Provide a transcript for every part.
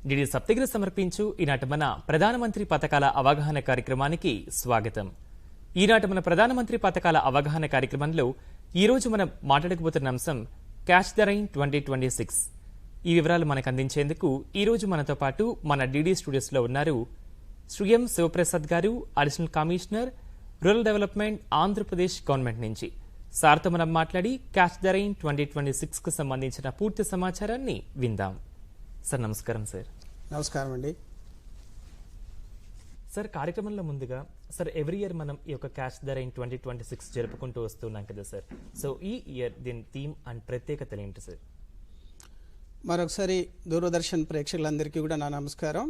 DD Saptagiri సమర్పించు ఈనాటి మన ప్రధానమంత్రి పథకాల అవగాహన కార్యక్రమానికి స్వాగతం. ఈనాటి మన ప్రధానమంత్రి పథకాల అవగాహన కార్యక్రమంలో ఈరోజు మనం మాట్లాడకపోతున్న అంశం క్యాష్ ద రైన్ 2026. ఈ వివరాలు మనకు అందించేందుకు ఈరోజు మనతో పాటు మన డిడి స్టూడియోస్లో ఉన్నారు శ్రీ ఎం శివప్రసాద్ గారు, additional commissioner rural development, Andhra Pradesh government నుంచి. సార్తో మనం మాట్లాడి క్యాష్ ద రైన్ 2026 కు సంబంధించిన పూర్తి సమాచారాన్ని విందాం. సార్ నమస్కారం. సార్ నమస్కారం అండి. సార్ కార్యక్రమంలో ముందుగా సార్ ఎవ్రీ ఇయర్ మనం ఈ యొక్క క్యాష్ ద రైన్ 2026 జరుపుకుంటూ వస్తున్నాం కదా సార్. సో ఈ ఇయర్ దీని థీమ్ అండ్ ప్రత్యేకతలు ఏంటి సార్? మరొకసారి దూరదర్శన్ ప్రేక్షకులందరికీ కూడా నా నమస్కారం.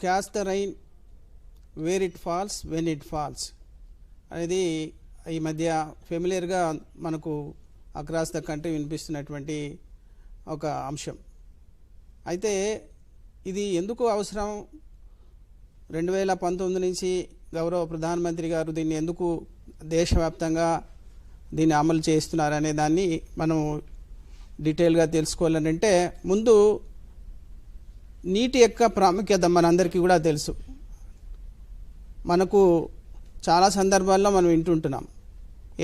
Catch the rain where it falls when it falls అనేది ఈ మధ్య ఫెమిలియర్గా మనకు అక్రాస్ ద కంట్రీ వినిపిస్తున్నటువంటి ఒక అంశం. అయితే ఇది ఎందుకు అవసరం, 2019 నుంచి గౌరవ ప్రధానమంత్రి గారు దీన్ని ఎందుకు దేశవ్యాప్తంగా దీన్ని అమలు చేస్తున్నారనే దాన్ని మనం డీటెయిల్గా తెలుసుకోవాలంటే ముందు నీటి యొక్క ప్రాముఖ్యత మనందరికీ కూడా తెలుసు. మనకు చాలా సందర్భాల్లో మనం వింటుంటున్నాం,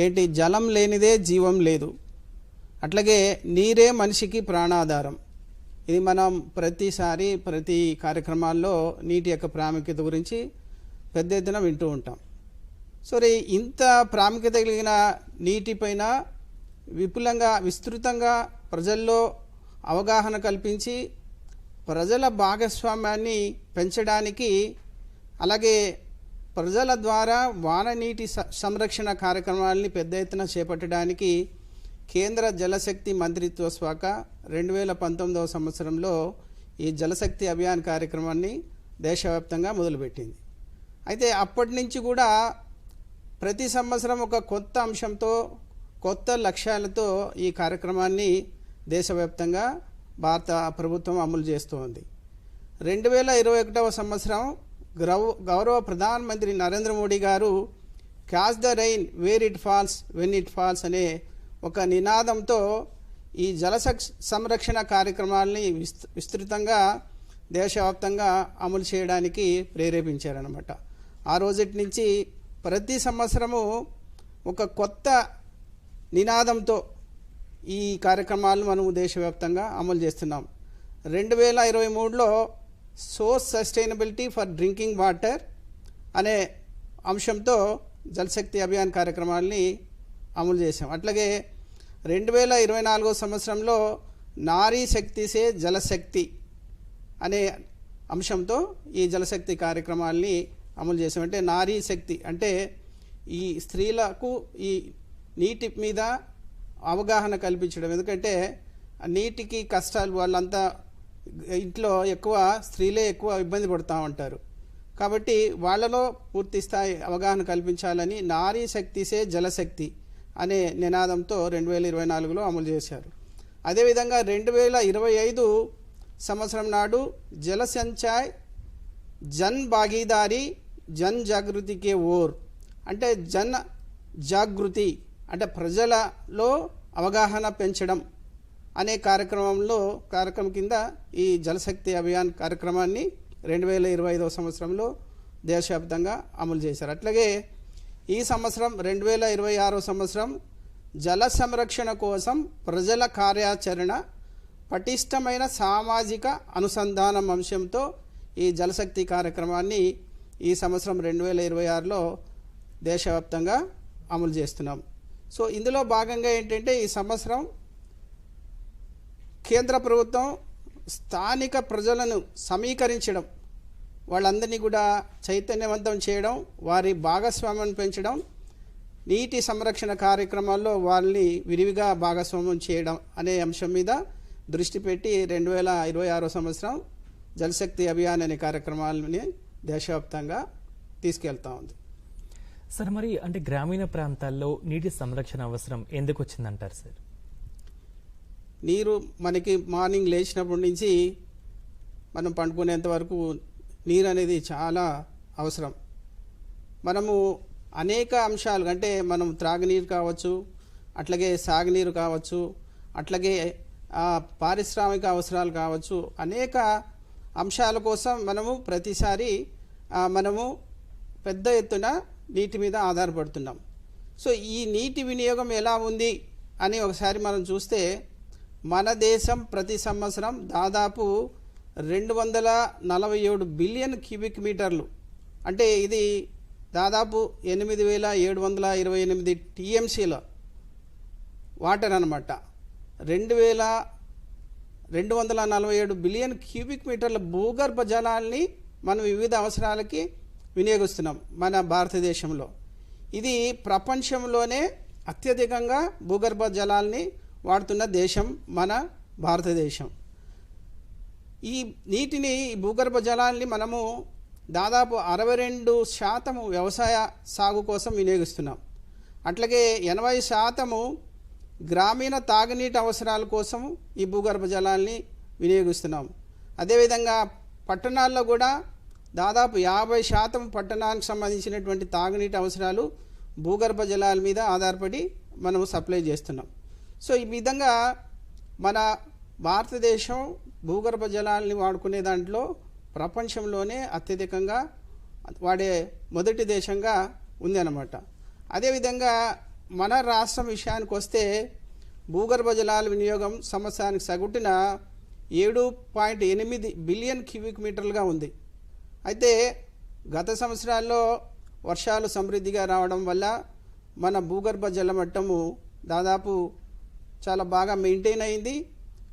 ఏంటి జలం లేనిదే జీవం లేదు, అట్లాగే నీరే మనిషికి ప్రాణాధారం. ఇది మనం ప్రతిసారి ప్రతి కార్యక్రమాల్లో నీటి యొక్క ప్రాముఖ్యత గురించి పెద్ద ఎత్తున వింటూ ఉంటాం. సరే, ఇంత ప్రాముఖ్యత కలిగిన నీటిపైన విపులంగా విస్తృతంగా ప్రజల్లో అవగాహన కల్పించి ప్రజల భాగస్వామ్యాన్ని పెంచడానికి, అలాగే ప్రజల ద్వారా వాన నీటి సంరక్షణ కార్యక్రమాలని పెద్ద ఎత్తున చేపట్టడానికి కేంద్ర జలశక్తి మంత్రిత్వ శాఖ 2019వ సంవత్సరంలో ఈ జలశక్తి అభియాన్ కార్యక్రమాన్ని దేశవ్యాప్తంగా మొదలుపెట్టింది. అయితే అప్పటి నుంచి కూడా ప్రతి సంవత్సరం ఒక కొత్త అంశంతో, కొత్త లక్ష్యాలతో ఈ కార్యక్రమాన్ని దేశవ్యాప్తంగా భారత ప్రభుత్వం అమలు చేస్తోంది. 2021వ సంవత్సరం గౌరవ ప్రధానమంత్రి నరేంద్ర మోడీ గారు catch the rain where it falls when it falls అనే ఒక నినాదంతో ఈ జల సంరక్షణ కార్యక్రమాలని విస్తృతంగా దేశవ్యాప్తంగా అమలు చేయడానికి ప్రేరేపించారనమాట. ఆ రోజటి నుంచి ప్రతి సంవత్సరము ఒక కొత్త నినాదంతో ఈ కార్యక్రమాలను మనం దేశవ్యాప్తంగా అమలు చేస్తున్నాం. 2023లో source sustainability for drinking water అనే అంశంతో జలశక్తి అభియాన్ కార్యక్రమాల్ని అమలు చేసాం. అట్లాగే 2024 సంవత్సరంలో నారీ శక్తి సే జలశక్తి అనే అంశంతో ఈ జలశక్తి కార్యక్రమాల్ని అమలు చేసాం. అంటే నారీ శక్తి అంటే ఈ స్త్రీలకు ఈ నీటి మీద అవగాహన కల్పించడం. ఎందుకంటే నీటికి కష్టాలు, వాళ్ళంతా ఇంట్లో ఎక్కువ స్త్రీలే ఎక్కువ ఇబ్బంది పడుతూ ఉంటారు. కాబట్టి వాళ్ళలో పూర్తి స్థాయి అవగాహన కల్పించాలని నారీ శక్తి సే జలశక్తి అనే నినాదంతో 2024లో అమలు చేశారు. అదేవిధంగా 2025 సంవత్సరం నాడు జల సంచయ్ జన్ భాగీదారీ జన్ జాగృతికే ఓర్ అంటే జన్ జాగృతి అంటే ప్రజలలో అవగాహన పెంచడం అనే కార్యక్రమం కింద ఈ జలశక్తి అభియాన్ కార్యక్రమాన్ని 2025వ సంవత్సరంలో దేశవ్యాప్తంగా అమలు చేశారు. అట్లాగే ఈ సంవత్సరం 2026వ సంవత్సరం జల సంరక్షణ కోసం ప్రజల కార్యాచరణ పటిష్టమైన సామాజిక అనుసంధానం అంశంతో ఈ జలశక్తి కార్యక్రమాన్ని ఈ సంవత్సరం 2026లో దేశవ్యాప్తంగా అమలు చేస్తున్నాం. సో ఇందులో భాగంగా ఏంటంటే ఈ సంవత్సరం కేంద్ర ప్రభుత్వం స్థానిక ప్రజలను సమీకరించడం, వాళ్ళందరినీ కూడా చైతన్యవంతం చేయడం, వారి భాగస్వామ్యాన్ని పెంచడం, నీటి సంరక్షణ కార్యక్రమాల్లో వాళ్ళని విరివిగా భాగస్వామ్యం చేయడం అనే అంశం మీద దృష్టి పెట్టి 2026 సంవత్సరం జలశక్తి అభియాన్ అనే కార్యక్రమాలని దేశవ్యాప్తంగా తీసుకెళ్తా ఉంది. సార్ మరి అంటే గ్రామీణ ప్రాంతాల్లో నీటి సంరక్షణ అవసరం ఎందుకు వచ్చిందంటారు సార్? నీరు మనకి మార్నింగ్ లేచినప్పటి నుంచి మనం పండుకునేంత వరకు నీరు అనేది చాలా అవసరం. మనము అనేక అంశాలు అంటే మనం త్రాగునీరు కావచ్చు, అట్లాగే సాగునీరు కావచ్చు, అట్లాగే పారిశ్రామిక అవసరాలు కావచ్చు, అనేక అంశాల కోసం మనము ప్రతిసారి మనము పెద్ద ఎత్తున నీటి మీద ఆధారపడుతున్నాం. సో ఈ నీటి వినియోగం ఎలా ఉంది అని ఒకసారి మనం చూస్తే మన దేశం ప్రతి సంవత్సరం దాదాపు 247 బిలియన్ క్యూబిక్ మీటర్లు, అంటే ఇది దాదాపు 8,728 టీఎంసీల వాటర్ అన్నమాట. 2,247 బిలియన్ క్యూబిక్ మీటర్ల భూగర్భ జలాల్ని మనం వివిధ అవసరాలకి వినియోగిస్తున్నాం మన భారతదేశంలో. ఇది ప్రపంచంలోనే అత్యధికంగా భూగర్భ జలాల్ని వాడుతున్న దేశం మన భారతదేశం. ఈ నీటిని, భూగర్భ జలాల్ని మనము దాదాపు 62% వ్యవసాయ సాగు కోసం వినియోగిస్తున్నాం. అట్లాగే 80% గ్రామీణ తాగునీటి అవసరాల కోసం ఈ భూగర్భ జలాల్ని వినియోగిస్తున్నాం. అదేవిధంగా పట్టణాల్లో కూడా దాదాపు 50% పట్టణానికి సంబంధించినటువంటి తాగునీటి అవసరాలు భూగర్భ జలాల మీద ఆధారపడి మనం సప్లై చేస్తున్నాం. సో ఈ విధంగా మన భారతదేశం భూగర్భ జలాల్ని వాడుకునే దాంట్లో ప్రపంచంలోనే అత్యధికంగా వాడే మొదటి దేశంగా ఉంది అన్నమాట. అదేవిధంగా మన రాష్ట్రం విషయానికి వస్తే భూగర్భ జలాల వినియోగం సంవత్సరానికి సగటున 7.8 బిలియన్ క్యూబిక్ మీటర్లుగా ఉంది. అయితే గత సంవత్సరాల్లో వర్షాలు సమృద్ధిగా రావడం వల్ల మన భూగర్భ జల మట్టము దాదాపు చాలా బాగా మెయింటైన్ అయింది.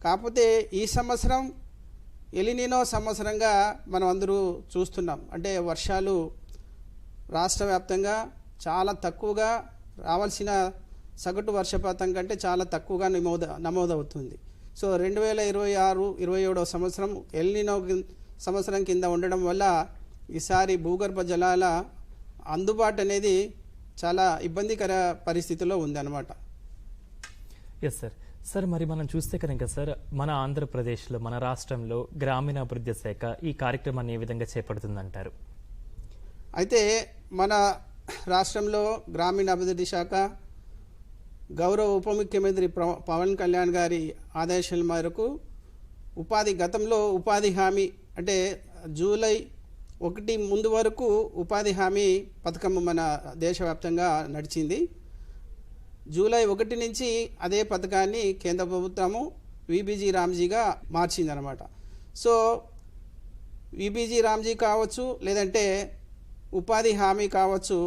కాకపోతే ఈ సంవత్సరం ఎలినినో సంవత్సరంగా మనం అందరూ చూస్తున్నాం. అంటే వర్షాలు రాష్ట్ర వ్యాప్తంగా చాలా తక్కువగా, రావాల్సిన సగటు వర్షపాతం కంటే చాలా తక్కువగా నమోదవుతుంది. సో 2026-27 సంవత్సరం ఎలినినో సంవత్సరం కింద ఉండడం వల్ల ఈసారి భూగర్భ జలాల అందుబాటు అనేది చాలా ఇబ్బందికర పరిస్థితిలో ఉందన్నమాట. Yes sir. సార్, మరి మనం చూస్తే కనుక సార్, మన ఆంధ్రప్రదేశ్లో, మన రాష్ట్రంలో గ్రామీణాభివృద్ధి శాఖ ఈ కార్యక్రమాన్ని ఏ విధంగా చేపడుతుందంటారు? అయితే మన రాష్ట్రంలో గ్రామీణాభివృద్ధి శాఖ గౌరవ ఉప ముఖ్యమంత్రి పవన్ కళ్యాణ్ గారి ఆదేశాల మేరకు గతంలో ఉపాధి హామీ, అంటే జూలై 1 ముందు వరకు ఉపాధి హామీ పథకం మన దేశవ్యాప్తంగా నడిచింది. జూలై 1 నుంచి అదే పథకాన్ని కేంద్ర ప్రభుత్వము విబిజీ రామ్జీగా మార్చిందనమాట. సో విబిజీ రామ్జీ కావచ్చు, లేదంటే ఉపాధి హామీ కావచ్చు,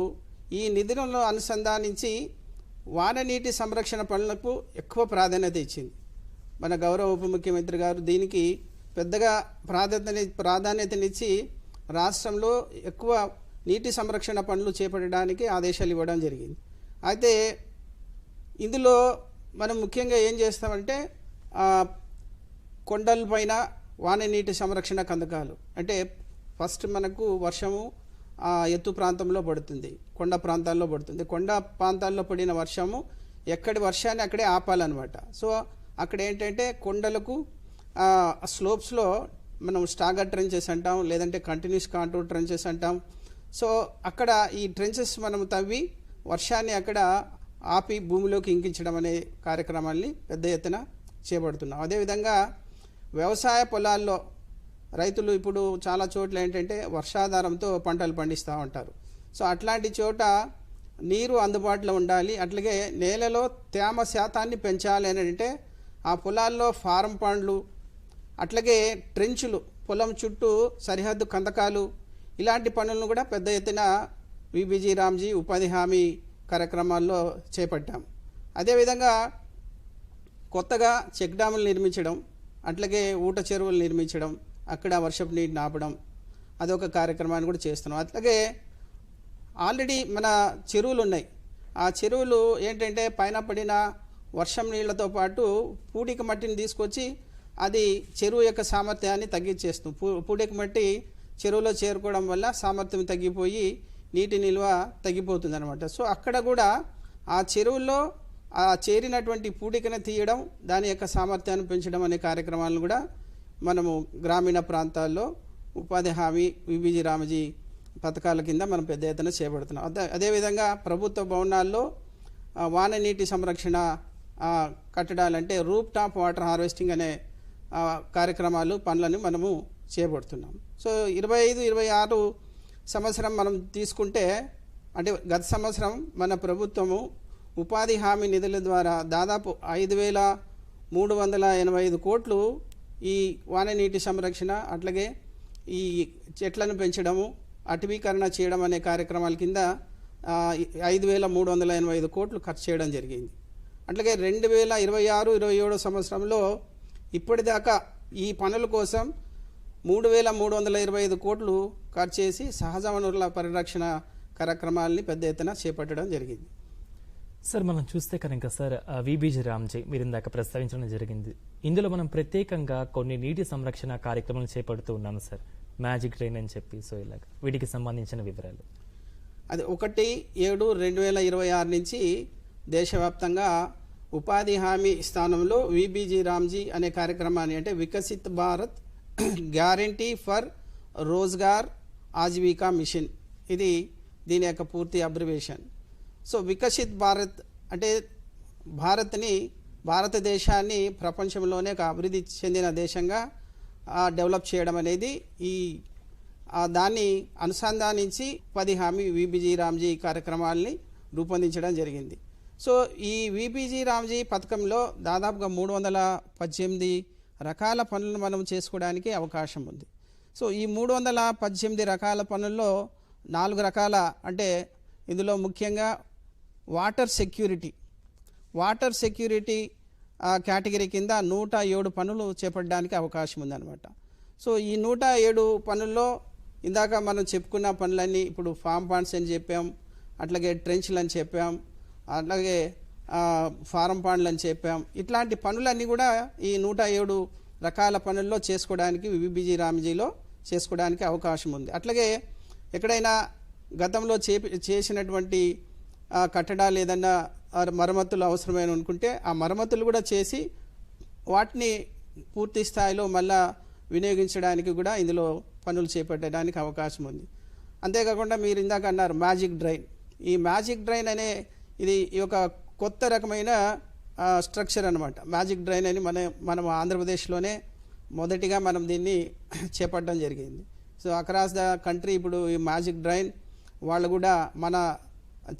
ఈ నిధులను అనుసంధానించి వాననీటి సంరక్షణ పనులకు ఎక్కువ ప్రాధాన్యత ఇచ్చింది మన గౌరవ ఉప ముఖ్యమంత్రి గారు. దీనికి పెద్దగా ప్రాధాన్యతనిచ్చి రాష్ట్రంలో ఎక్కువ నీటి సంరక్షణ పనులు చేపట్టడానికి ఆదేశాలు ఇవ్వడం జరిగింది. అయితే ఇందులో మనం ముఖ్యంగా ఏం చేస్తామంటే కొండలపైన వాననీటి సంరక్షణ కందకాలు, అంటే ఫస్ట్ మనకు వర్షము ఎత్తు ప్రాంతంలో పడుతుంది, కొండ ప్రాంతాల్లో పడుతుంది. కొండ ప్రాంతాల్లో పడిన వర్షము ఎక్కడి వర్షాన్ని అక్కడే ఆపాలన్నమాట. సో అక్కడ ఏంటంటే కొండలకు స్లోప్స్లో మనం స్టాగర్ ట్రెంచెస్ అంటాం, లేదంటే కంటిన్యూస్ కాంటూర్ ట్రెంచెస్ అంటాం. సో అక్కడ ఈ ట్రెంచెస్ మనం తవ్వి వర్షాన్ని అక్కడ ఆపి భూమిలోకి ఇంకించడం అనే కార్యక్రమాన్ని పెద్ద ఎత్తున చేపడుతున్నాం. అదేవిధంగా వ్యవసాయ పొలాల్లో రైతులు ఇప్పుడు చాలా చోట్ల ఏంటంటే వర్షాధారంతో పంటలు పండిస్తూ ఉంటారు. సో అట్లాంటి చోట నీరు అందుబాటులో ఉండాలి, అట్లాగే నేలలో తేమ శాతాన్ని పెంచాలి అని అంటే ఆ పొలాల్లో ఫారం పండ్లు, అట్లాగే ట్రెంచులు, పొలం చుట్టూ సరిహద్దు కందకాలు, ఇలాంటి పనులను కూడా పెద్ద ఎత్తున విబిజీ రామ్జీ ఉపాధి హామీ కార్యక్రమాల్లో చేపట్టాం. అదేవిధంగా కొత్తగా చెక్ డ్యాములు నిర్మించడం, అట్లాగే ఊట చెరువులు నిర్మించడం, అక్కడ వర్షపు నీటిని ఆపడం, అదొక కార్యక్రమాన్ని కూడా చేస్తున్నాం. అట్లాగే ఆల్రెడీ మన చెరువులు ఉన్నాయి. ఆ చెరువులు ఏంటంటే పైన పడిన వర్షం నీళ్లతో పాటు పూడిక మట్టిని తీసుకొచ్చి అది చెరువు యొక్క సామర్థ్యాన్ని తగ్గించేస్తుంది. పూడిక మట్టి చెరువులో చేరుకోవడం వల్ల సామర్థ్యం తగ్గిపోయి నీటి నిల్వ తగ్గిపోతుంది అనమాట. సో అక్కడ కూడా ఆ చెరువుల్లో ఆ చేరినటువంటి పూడికను తీయడం, దాని యొక్క సామర్థ్యాన్ని పెంచడం అనే కార్యక్రమాలను కూడా మనము గ్రామీణ ప్రాంతాల్లో ఉపాధి హామీ విబిజీ రామ్జీ పథకాల కింద మనం పెద్ద ఎత్తున చేపడుతున్నాం. అదేవిధంగా ప్రభుత్వ భవనాల్లో వాన నీటి సంరక్షణ కట్టడాలు అంటే రూప్ టాప్ వాటర్ హార్వెస్టింగ్ అనే కార్యక్రమాలు పనులను మనము చేపడుతున్నాం. సో 25-26 సంవత్సరం మనం తీసుకుంటే అంటే గత సంవత్సరం మన ప్రభుత్వము ఉపాధి హామీ నిధుల ద్వారా దాదాపు 5,385 కోట్లు ఈ వాన నీటి సంరక్షణ అట్లాగే ఈ చెట్లను పెంచడము అటవీకరణ చేయడం అనే కార్యక్రమాల కింద 5,385 కోట్లు ఖర్చు చేయడం జరిగింది. అట్లాగే 2026-27 సంవత్సరంలో ఇప్పటిదాకా ఈ పనుల కోసం 3,325 కోట్లు ఖర్చు చేసి సహజ వనరుల పరిరక్షణ కార్యక్రమాలని పెద్ద ఎత్తున చేపట్టడం జరిగింది. సార్ మనం చూస్తే కనుక సార్ విబిజి రామ్జీ మీరు ఇందాక ప్రస్తావించడం జరిగింది. ఇందులో మనం ప్రత్యేకంగా కొన్ని నీటి సంరక్షణ కార్యక్రమాలు చేపడుతూ ఉన్నాము సార్, మ్యాజిక్ డ్రైన్ అని చెప్పి. సో ఇలాగ వీటికి సంబంధించిన వివరాలు. అది 1/7/2026 నుంచి దేశవ్యాప్తంగా ఉపాధి హామీ స్థానంలో విబిజి రామ్జీ అనే కార్యక్రమాన్ని అంటే Viksit Bharat guarantee for Rozgar Ajeevika mission, ఇది దీని యొక్క పూర్తి అబ్రివేషన్. సో వికసిత్ భారత్ అంటే భారతదేశాన్ని ప్రపంచంలోనే ఒక అభివృద్ధి చెందిన దేశంగా డెవలప్ చేయడం అనేది దాన్ని అనుసంధానించి ఉపాధి హామీ విబిజి రామ్జీ కార్యక్రమాల్ని రూపొందించడం జరిగింది. సో ఈ విబిజి రామ్జీ పథకంలో దాదాపుగా 318 రకాల పనులను మనం చేసుకోవడానికి అవకాశం ఉంది. సో ఈ 318 రకాల పనుల్లో 4 రకాల అంటే ఇందులో ముఖ్యంగా వాటర్ సెక్యూరిటీ కేటగిరీ కింద 107 పనులు చేపట్టడానికి అవకాశం ఉందన్నమాట. సో ఈ 107 పనుల్లో ఇందాక మనం చెప్పుకున్న పనులన్నీ ఇప్పుడు ఫామ్ పాండ్స్ అని చెప్పాం, అట్లాగే ట్రెంచ్లు అని చెప్పాం, అట్లాగే ఫారం పాండ్లు అని చెప్పాం. ఇట్లాంటి పనులన్నీ కూడా ఈ 107 రకాల పనుల్లో చేసుకోవడానికి విబిజి రామ్జీలో చేసుకోవడానికి అవకాశం ఉంది. అట్లాగే ఎక్కడైనా గతంలో చేసినటువంటి కట్టడాలు ఏదన్నా మరమ్మతులు అవసరమైన అనుకుంటే ఆ మరమ్మతులు కూడా చేసి వాటిని పూర్తి స్థాయిలో మళ్ళా వినియోగించడానికి కూడా ఇందులో పనులు చేపట్టడానికి అవకాశం ఉంది. అంతేకాకుండా మీరు ఇందాక అన్నారు మ్యాజిక్ డ్రైన్. ఈ మ్యాజిక్ డ్రైన్ అనే ఇది ఒక కొత్త రకమైన స్ట్రక్చర్ అనమాట. మ్యాజిక్ డ్రైన్ అని మనం ఆంధ్రప్రదేశ్లోనే మొదటిగా మనం దీన్ని చేపట్టడం జరిగింది. సో అక్రాస్ ద కంట్రీ ఇప్పుడు ఈ మ్యాజిక్ డ్రైన్ వాళ్ళు కూడా మన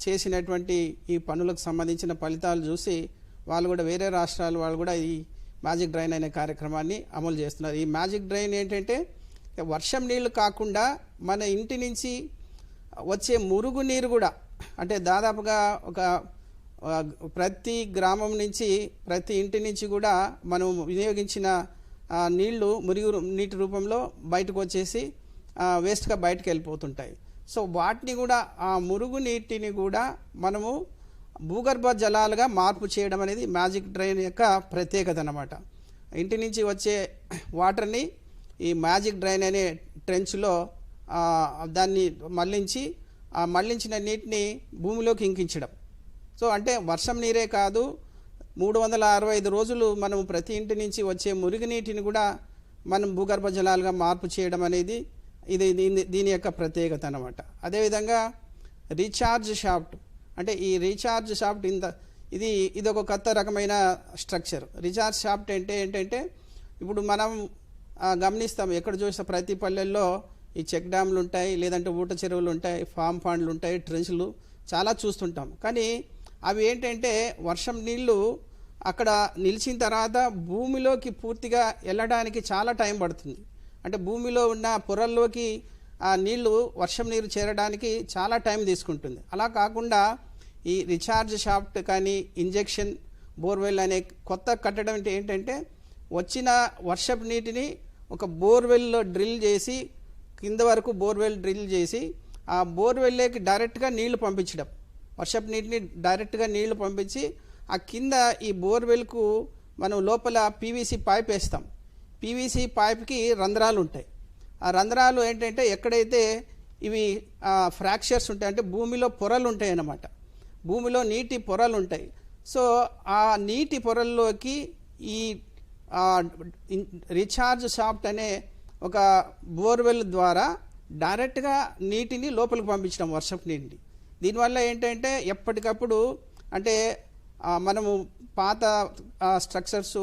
చేసినటువంటి ఈ పనులకు సంబంధించిన ఫలితాలు చూసి వాళ్ళు కూడా వేరే రాష్ట్రాల వాళ్ళు కూడా ఈ మ్యాజిక్ డ్రైన్ అనే కార్యక్రమాన్ని అమలు చేస్తున్నారు. ఈ మ్యాజిక్ డ్రైన్ ఏంటంటే వర్షం నీళ్లు కాకుండా మన ఇంటి నుంచి వచ్చే మురుగు నీరు కూడా అంటే దాదాపుగా ఒక ప్రతి గ్రామం నుంచి ప్రతి ఇంటి నుంచి కూడా మనం వినియోగించిన నీళ్లు మురుగు నీటి రూపంలో బయటకు వచ్చేసి వేస్ట్గా బయటకు వెళ్ళిపోతుంటాయి. సో వాటిని కూడా ఆ మురుగు నీటిని కూడా మనము భూగర్భ జలాలుగా మార్పు చేయడం అనేది మ్యాజిక్ డ్రైన్ యొక్క ప్రత్యేకత అన్నమాట. ఇంటి నుంచి వచ్చే వాటర్ని ఈ మ్యాజిక్ డ్రైన్ అనే ట్రెంచ్లో దాన్ని మళ్లించి ఆ మళ్లించిన నీటిని భూమిలోకి ఇంకించడం. సో అంటే వర్షం నీరే కాదు 365 రోజులు మనం ప్రతి ఇంటి నుంచి వచ్చే మురుగు నీటిని కూడా మనం భూగర్భ జలాలుగా మార్పు చేయడం అనేది దీని యొక్క ప్రత్యేకత అన్నమాట. అదేవిధంగా రీఛార్జ్ షాఫ్ట్ అంటే ఈ రీఛార్జ్ షాఫ్ట్ ఇది ఒక కొత్త రకమైన స్ట్రక్చర్. రీఛార్జ్ షాఫ్ట్ అంటే ఏంటంటే ఇప్పుడు మనం గమనిస్తాం ఎక్కడ చూస్తే ప్రతి పల్లెల్లో ఈ చెక్ డ్యామ్లు ఉంటాయి, లేదంటే ఊట చెరువులు ఉంటాయి, ఫామ్ పాండ్లు ఉంటాయి, ట్రెంచ్లు చాలా చూస్తుంటాం. కానీ అవి ఏంటంటే వర్షం నీళ్లు అక్కడ నిలిచిన తర్వాత భూమిలోకి పూర్తిగా వెళ్ళడానికి చాలా టైం పడుతుంది. అంటే భూమిలో ఉన్న పొరల్లోకి ఆ నీళ్లు వర్షం నీరు చేరడానికి చాలా టైం తీసుకుంటుంది. అలా కాకుండా ఈ రీఛార్జ్ షాఫ్ట్ కానీ ఇంజెక్షన్ బోర్వెల్ అనే కొత్త కట్టడం ఏంటంటే వచ్చిన వర్షపు నీటిని ఒక బోర్వెల్లో డ్రిల్ చేసి కింద వరకు బోర్వెల్ డ్రిల్ చేసి ఆ బోర్వెల్లోకి డైరెక్ట్గా నీళ్లు పంపించడం, వర్షపు నీటిని డైరెక్ట్గా నీళ్లు పంపించి ఆ కింద ఈ బోర్వెల్కు మనం లోపల పీవీసీ పైప్ వేస్తాం. పీవీసీ పైప్కి రంధ్రాలు ఉంటాయి. ఆ రంధ్రాలు ఏంటంటే ఎక్కడైతే ఇవి ఫ్రాక్చర్స్ ఉంటాయి అంటే భూమిలో పొరలు ఉంటాయి అన్నమాట, భూమిలో నీటి పొరలు ఉంటాయి. సో ఆ నీటి పొరల్లోకి ఈ రీఛార్జ్ షాఫ్ట్ అనే ఒక బోర్వెల్ ద్వారా డైరెక్ట్గా నీటిని లోపలికి పంపించడం వర్షపు నీటిని. దీనివల్ల ఏంటంటే ఎప్పటికప్పుడు అంటే మనము పాత స్ట్రక్చర్స్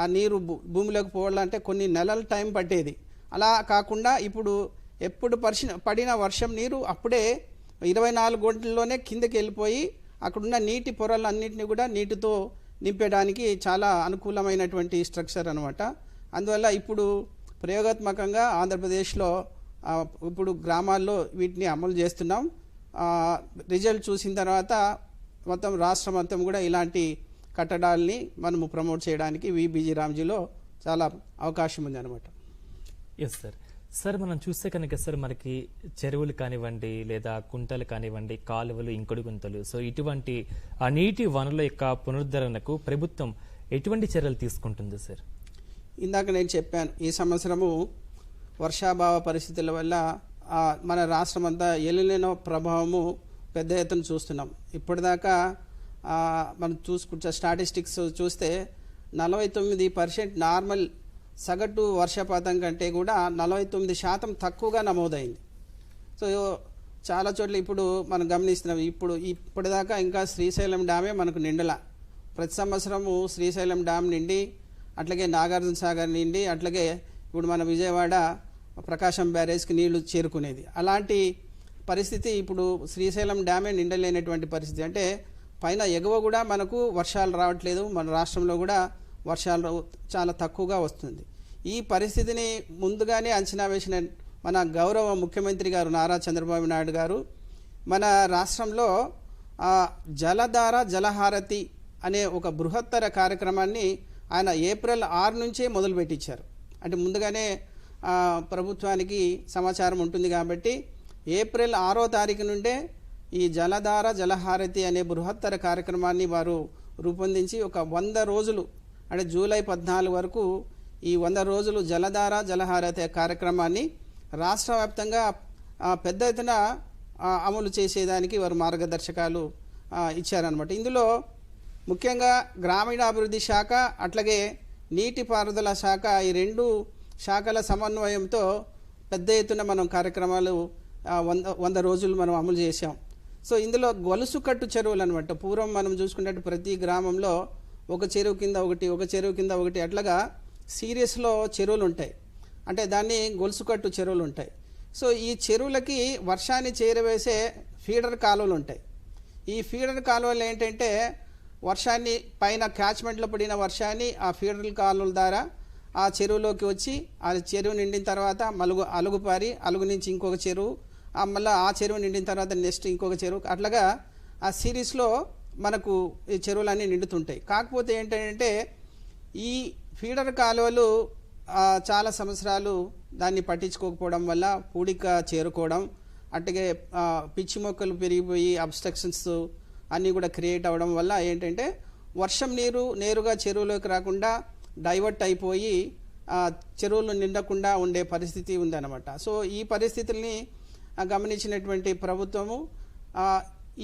ఆ నీరు భూమిలోకి పోవాలంటే కొన్ని నెలల టైం పట్టేది. అలా కాకుండా ఇప్పుడు ఎప్పుడు పడిన వర్షం నీరు అప్పుడే 24 గంటల్లోనే కిందకి వెళ్ళిపోయి అక్కడున్న నీటి పొరలన్నింటినీ కూడా నీటితో నింపేయడానికి చాలా అనుకూలమైనటువంటి స్ట్రక్చర్ అనమాట. అందువల్ల ఇప్పుడు ప్రయోగాత్మకంగా ఆంధ్రప్రదేశ్లో ఇప్పుడు గ్రామాల్లో వీటిని అమలు చేస్తున్నాం. రిజల్ట్ చూసిన తర్వాత మొత్తం రాష్ట్రం మొత్తం కూడా ఇలాంటి కట్టడాల్ని మనము ప్రమోట్ చేయడానికి విబీజీ రామ్జీలో చాలా అవకాశం ఉంది అనమాట. Yes sir. సార్ మనం చూస్తే కనుక సార్ మనకి చెరువులు కానివ్వండి లేదా కుంటలు కానివ్వండి, కాలువలు, ఇంకుడు గుంతలు, సో ఇటువంటి ఆ నీటి వనరుల యొక్క పునరుద్ధరణకు ప్రభుత్వం ఎటువంటి చర్యలు తీసుకుంటుంది సార్? ఇందాక నేను చెప్పాను, ఈ సంవత్సరము వర్షాభావ పరిస్థితుల వల్ల మన రాష్ట్రం అంతా ఎలినో ప్రభావము పెద్ద ఎత్తున చూస్తున్నాం. ఇప్పటిదాకా మనం చూసుకుంటే స్టాటిస్టిక్స్ చూస్తే 49% నార్మల్ సగటు వర్షపాతం కంటే కూడా 49% తక్కువగా నమోదైంది. సో చాలా చోట్ల ఇప్పుడు మనం గమనిస్తున్నాం. ఇప్పటిదాకా ఇంకా శ్రీశైలం డ్యామే మనకు నిండల. ప్రతి సంవత్సరము శ్రీశైలం డ్యామ్ నిండి, అట్లాగే నాగార్జున సాగర్ నిండి, అట్లాగే ఇప్పుడు మన విజయవాడ ప్రకాశం బ్యారేజ్కి నీళ్లు చేరుకునేది. అలాంటి పరిస్థితి ఇప్పుడు శ్రీశైలం డ్యామే నిండలేనటువంటి పరిస్థితి. అంటే పైన ఎగువ కూడా మనకు వర్షాలు రావట్లేదు. మన రాష్ట్రంలో కూడా వర్షాలు చాలా తక్కువగా వస్తుంది. ఈ పరిస్థితిని ముందుగానే అంచనా వేసిన మన గౌరవ ముఖ్యమంత్రి గారు నారా చంద్రబాబు నాయుడు గారు మన రాష్ట్రంలో జలధార జలహారతి అనే ఒక బృహత్తర కార్యక్రమాన్ని ఆయన ఏప్రిల్ 6 నుంచే మొదలుపెట్టించారు. అంటే ముందుగానే ప్రభుత్వానికి సమాచారం ఉంటుంది కాబట్టి ఏప్రిల్ 6వ తారీఖు నుండే ఈ జలధార జలహారతి అనే బృహత్తర కార్యక్రమాన్ని వారు రూపొందించి ఒక 100 రోజులు, అంటే జూలై 14 వరకు ఈ 100 రోజులు జలధార జలహారతి కార్యక్రమాన్ని రాష్ట్ర వ్యాప్తంగా పెద్ద ఎత్తున అమలు చేసేదానికి వారు మార్గదర్శకాలు ఇచ్చారనమాట. ఇందులో ముఖ్యంగా గ్రామీణాభివృద్ధి శాఖ అట్లాగే నీటిపారుదల శాఖ, ఈ 2 శాఖల సమన్వయంతో పెద్ద ఎత్తున మనం కార్యక్రమాలు 100 రోజులు మనం అమలు చేశాం. సో ఇందులో గొలుసు కట్టు చెరువులు అనమాట. పూర్వం మనం చూసుకున్నట్టు ప్రతి గ్రామంలో ఒక చెరువు కింద ఒకటి, ఒక చెరువు కింద ఒకటి, అట్లాగా సిరీస్లో చెరువులు ఉంటాయి. అంటే దాన్ని గొలుసు కట్టు చెరువులు ఉంటాయి. సో ఈ చెరువులకి వర్షాన్ని చేరవేసే ఫీడర్ కాలువలు ఉంటాయి. ఈ ఫీడర్ కాలువలు ఏంటంటే వర్షాన్ని పైన క్యాచ్మెంట్లో పడిన వర్షాన్ని ఆ ఫీడర్ కాలువల ద్వారా ఆ చెరువులోకి వచ్చి ఆ చెరువు నిండిన తర్వాత అలుగుపారి, అలుగు నుంచి ఇంకొక చెరువు, మళ్ళీ ఆ చెరువు నిండిన తర్వాత నెక్స్ట్ ఇంకొక చెరువు, అట్లాగా ఆ సిరీస్లో మనకు ఈ చెరువులన్నీ నిండుతుంటాయి. కాకపోతే ఏంటంటే ఈ ఫీడర్ కాలువలు చాలా సంవత్సరాలు దాన్ని పట్టించుకోకపోవడం వల్ల పూడిక చేరుకోవడం, అట్లాగే పిచ్చి మొక్కలు పెరిగిపోయి అబ్స్ట్రక్షన్స్ అన్నీ కూడా క్రియేట్ అవ్వడం వల్ల ఏంటంటే వర్షం నీరు నేరుగా చెరువులోకి రాకుండా డైవర్ట్ అయిపోయి చెరువులు నిండకుండా ఉండే పరిస్థితి ఉందన్నమాట. సో ఈ పరిస్థితుల్ని గమనించినటువంటి ప్రభుత్వము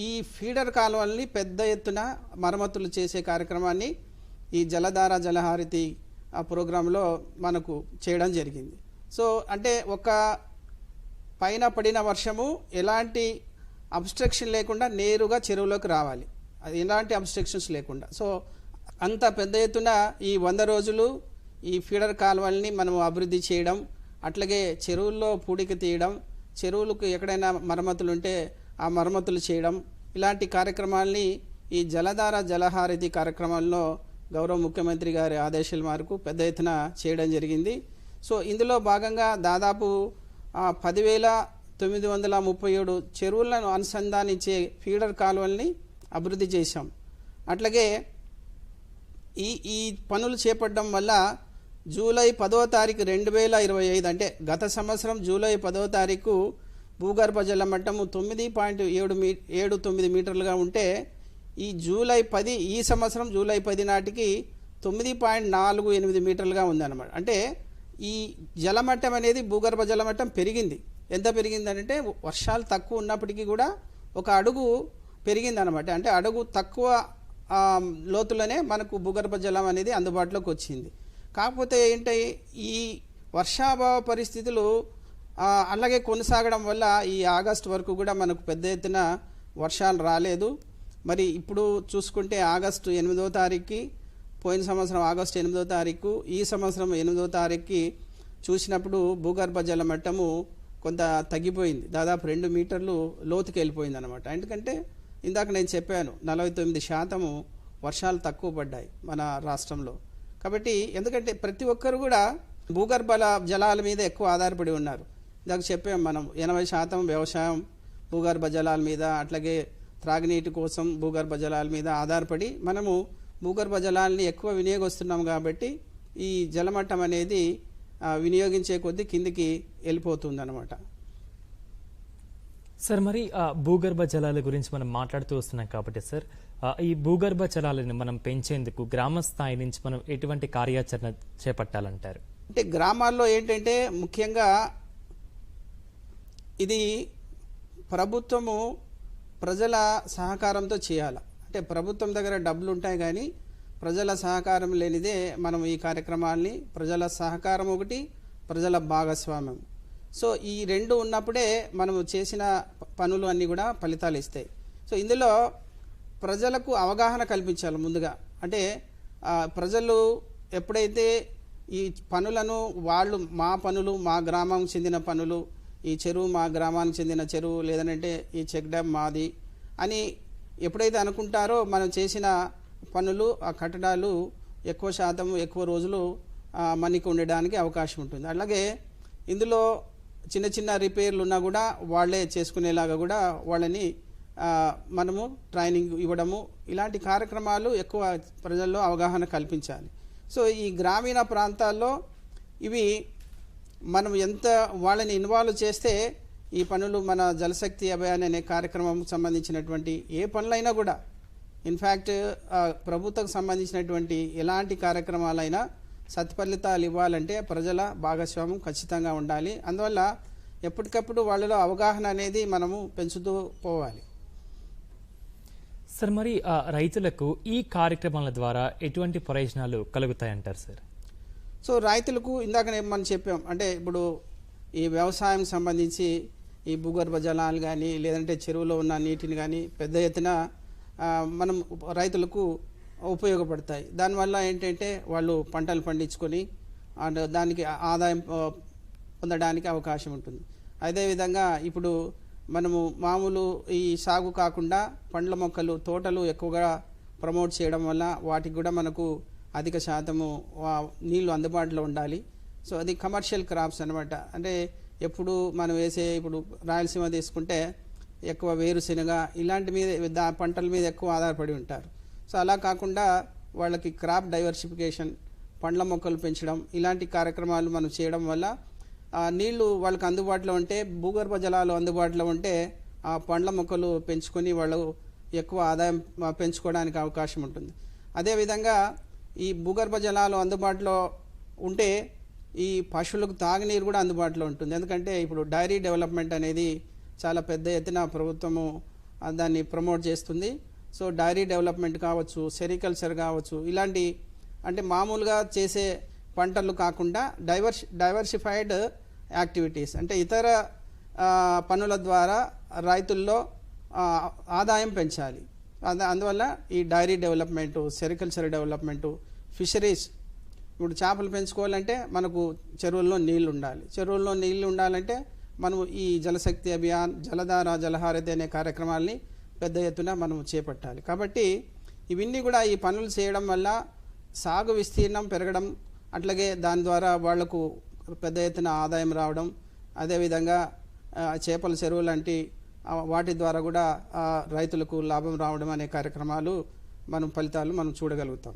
ఈ ఫీడర్ కాలువల్ని పెద్ద ఎత్తున మరమ్మతులు చేసే కార్యక్రమాన్ని ఈ జలధార జలహారతి ప్రోగ్రాంలో మనకు చేయడం జరిగింది. సో అంటే ఒక పైన పడిన వర్షము ఎలాంటి అబ్స్ట్రక్షన్ లేకుండా నేరుగా చెరువులోకి రావాలి, అది ఎలాంటి అబ్స్ట్రక్షన్స్ లేకుండా. సో అంత పెద్ద ఎత్తున ఈ 100 రోజులు ఈ ఫీడర్ కాలువల్ని మనం అభివృద్ధి చేయడం, అట్లాగే చెరువుల్లో పూడిక తీయడం, చెరువులకు ఎక్కడైనా మరమ్మతులు ఉంటే ఆ మరమ్మతులు చేయడం, ఇలాంటి కార్యక్రమాల్ని ఈ జలధార జలహారతి కార్యక్రమాల్లో గౌరవ ముఖ్యమంత్రి గారి ఆదేశాల మేరకు పెద్ద ఎత్తున చేయడం జరిగింది. సో ఇందులో భాగంగా దాదాపు 10,937 చెరువులను అనుసంధానించే ఫీడర్ కాలువల్ని అభివృద్ధి చేశాం. అట్లాగే ఈ పనులు చేపట్టడం వల్ల జూలై 10వ తారీఖు 2025, అంటే గత సంవత్సరం జూలై 10వ తారీఖు భూగర్భ జల మట్టము 9.79 మీటర్లుగా ఉంటే ఈ జూలై 10 ఈ సంవత్సరం జూలై 10 నాటికి 9.48 మీటర్లుగా ఉందన్నమాట. అంటే ఈ జలమట్టం అనేది భూగర్భ జలమట్టం పెరిగింది. ఎంత పెరిగిందంటే వర్షాలు తక్కువ ఉన్నప్పటికీ కూడా 1 అడుగు పెరిగిందనమాట. అంటే అడుగు తక్కువ లోతులోనే మనకు భూగర్భ జలం అనేది అందుబాటులోకి వచ్చింది. కాకపోతే ఏంటి, ఈ వర్షాభావ పరిస్థితులు అలాగే కొనసాగడం వల్ల ఈ ఆగస్టు వరకు కూడా మనకు పెద్ద ఎత్తున వర్షాలు రాలేదు. మరి ఇప్పుడు చూసుకుంటే ఆగస్టు 8వ తారీఖుకి, పోయిన సంవత్సరం ఆగస్టు 8వ తారీఖు, ఈ సంవత్సరం 8వ తారీఖుకి చూసినప్పుడు భూగర్భ జల మట్టము కొంత తగ్గిపోయింది. దాదాపు 2 మీటర్లు లోతుకి వెళ్ళిపోయింది అనమాట. ఎందుకంటే ఇందాక నేను చెప్పాను 49% వర్షాలు తక్కువ పడ్డాయి మన రాష్ట్రంలో. కాబట్టి ఎందుకంటే ప్రతి ఒక్కరు కూడా భూగర్భ జలాల మీద ఎక్కువ ఆధారపడి ఉన్నారు. ఇందాక చెప్పాం మనం 80% వ్యవసాయం భూగర్భ జలాల మీద, అట్లాగే త్రాగునీటి కోసం భూగర్భ జలాల మీద ఆధారపడి మనము భూగర్భ జలాలని ఎక్కువ వినియోగిస్తున్నాం. కాబట్టి ఈ జలమట్టం అనేది వినియోగించే కొద్దీ కిందికి వెళ్ళిపోతుంది అనమాట. సార్, మరి భూగర్భ జలాల గురించి మనం మాట్లాడుతూ వస్తున్నాం కాబట్టి సార్, ఈ భూగర్భ జలాలను మనం పెంచేందుకు గ్రామ స్థాయి నుంచి మనం ఎటువంటి కార్యాచరణ చేపట్టాలంటారు? అంటే గ్రామాల్లో ఏంటంటే ముఖ్యంగా ఇది ప్రభుత్వము ప్రజల సహకారంతో చేయాలి. అంటే ప్రభుత్వం దగ్గర డబ్బులు ఉంటాయి కానీ ప్రజల సహకారం లేనిదే మనం ఈ కార్యక్రమాల్ని, ప్రజల సహకారం ఒకటి, ప్రజల భాగస్వామ్యం, సో ఈ రెండు ఉన్నప్పుడే మనము చేసిన పనులు అన్నీ కూడా ఫలితాలు ఇస్తాయి. సో ఇందులో ప్రజలకు అవగాహన కల్పించాలి ముందుగా. అంటే ప్రజలు ఎప్పుడైతే ఈ పనులను వాళ్ళు మా పనులు, మా గ్రామం చెందిన పనులు, ఈ చెరువు మా గ్రామానికి చెందిన చెరువు, లేదంటే ఈ చెక్ డ్యామ్ మాది అని ఎప్పుడైతే అనుకుంటారో మనం చేసిన పనులు, ఆ కట్టడాలు ఎక్కువ శాతం ఎక్కువ రోజులు మనకి ఉండడానికి అవకాశం ఉంటుంది. అలాగే ఇందులో చిన్న చిన్న రిపేర్లు ఉన్నా కూడా వాళ్ళే చేసుకునేలాగా కూడా వాళ్ళని మనము ట్రైనింగ్ ఇవ్వడము, ఇలాంటి కార్యక్రమాలు ఎక్కువ ప్రజల్లో అవగాహన కల్పించాలి. సో ఈ గ్రామీణ ప్రాంతాల్లో ఇవి మనం ఎంత వాళ్ళని ఇన్వాల్వ్ చేస్తే ఈ పనులు, మన జలశక్తి అభియాన్ అనే కార్యక్రమం సంబంధించినటువంటి ఏ పనులైనా కూడా, ఇన్ఫ్యాక్ట్ ప్రభుత్వం సంబంధించినటువంటి ఎలాంటి కార్యక్రమాలైనా సత్ఫలితాలు ఇవ్వాలంటే ప్రజల భాగస్వామ్యం ఖచ్చితంగా ఉండాలి. అందువల్ల ఎప్పటికప్పుడు వాళ్ళలో అవగాహన అనేది మనము పెంచుతూ పోవాలి. సార్, మరి రైతులకు ఈ కార్యక్రమాల ద్వారా ఎటువంటి ప్రయోజనాలు కలుగుతాయంటారు సార్? సో రైతులకు ఇందాక మనం చెప్పాం, అంటే ఇప్పుడు ఈ వ్యవసాయం సంబంధించి ఈ భూగర్భ జలాలు కానీ, లేదంటే చెరువులో ఉన్న నీటిని కానీ పెద్ద ఎత్తున మనం రైతులకు ఉపయోగపడతాయి. దానివల్ల ఏంటంటే వాళ్ళు పంటలు పండించుకొని అండ్ దానికి ఆదాయం పొందడానికి అవకాశం ఉంటుంది. అదేవిధంగా ఇప్పుడు మనము మామూలు ఈ సాగు కాకుండా పండ్ల మొక్కలు, తోటలు ఎక్కువగా ప్రమోట్ చేయడం వల్ల వాటికి కూడా మనకు అధిక శాతము నీళ్లు అందుబాటులో ఉండాలి. సో అది కమర్షియల్ క్రాప్స్ అనమాట. అంటే ఎప్పుడు మనం వేసే, ఇప్పుడు రాయలసీమ తీసుకుంటే ఎక్కువ వేరుశెనగ ఇలాంటి మీద పంటల మీద ఎక్కువ ఆధారపడి ఉంటారు. సో అలా కాకుండా వాళ్ళకి క్రాప్ డైవర్సిఫికేషన్, పండ్ల మొక్కలు పెంచడం, ఇలాంటి కార్యక్రమాలు మనం చేయడం వల్ల నీళ్లు వాళ్ళకి అందుబాటులో ఉంటే, భూగర్భ జలాలు అందుబాటులో ఉంటే ఆ పండ్ల మొక్కలు పెంచుకొని వాళ్ళు ఎక్కువ ఆదాయం పెంచుకోవడానికి అవకాశం ఉంటుంది. అదేవిధంగా ఈ భూగర్భ జలాలు అందుబాటులో ఉంటే ఈ పశువులకు తాగునీరు కూడా అందుబాటులో ఉంటుంది. ఎందుకంటే ఇప్పుడు డైరీ డెవలప్మెంట్ అనేది చాలా పెద్ద ఎత్తున ప్రభుత్వము దాన్ని ప్రమోట్ చేస్తుంది. సో డైరీ డెవలప్మెంట్ కావచ్చు, సెరికల్చర్ కావచ్చు, ఇలాంటి అంటే మామూలుగా చేసే పంటలు కాకుండా డైవర్సిఫైడ్ యాక్టివిటీస్, అంటే ఇతర పనుల ద్వారా రైతుల్లో ఆదాయం పెంచాలి. అందువల్ల ఈ dairy development, sericulture development, fisheries, ఇప్పుడు చేపలు పెంచుకోవాలంటే మనకు చెరువుల్లో నీళ్లు ఉండాలి. చెరువుల్లో నీళ్లు ఉండాలంటే మనం ఈ జలశక్తి అభియాన్, జలధార, జలహారతి అనే కార్యక్రమాల్ని పెద్ద ఎత్తున మనం చేపట్టాలి. కాబట్టి ఇవన్నీ కూడా ఈ పనులు చేయడం వల్ల సాగు విస్తీర్ణం పెరగడం, అట్లాగే దాని ద్వారా వాళ్లకు పెద్ద ఎత్తున ఆదాయం రావడం, అదేవిధంగా చేపల చెరువు లాంటి వాటి ద్వారా కూడా రైతులకు లాభం రావడం అనే కార్యక్రమాలు ఫలితాలు మనం చూడగలుగుతాం.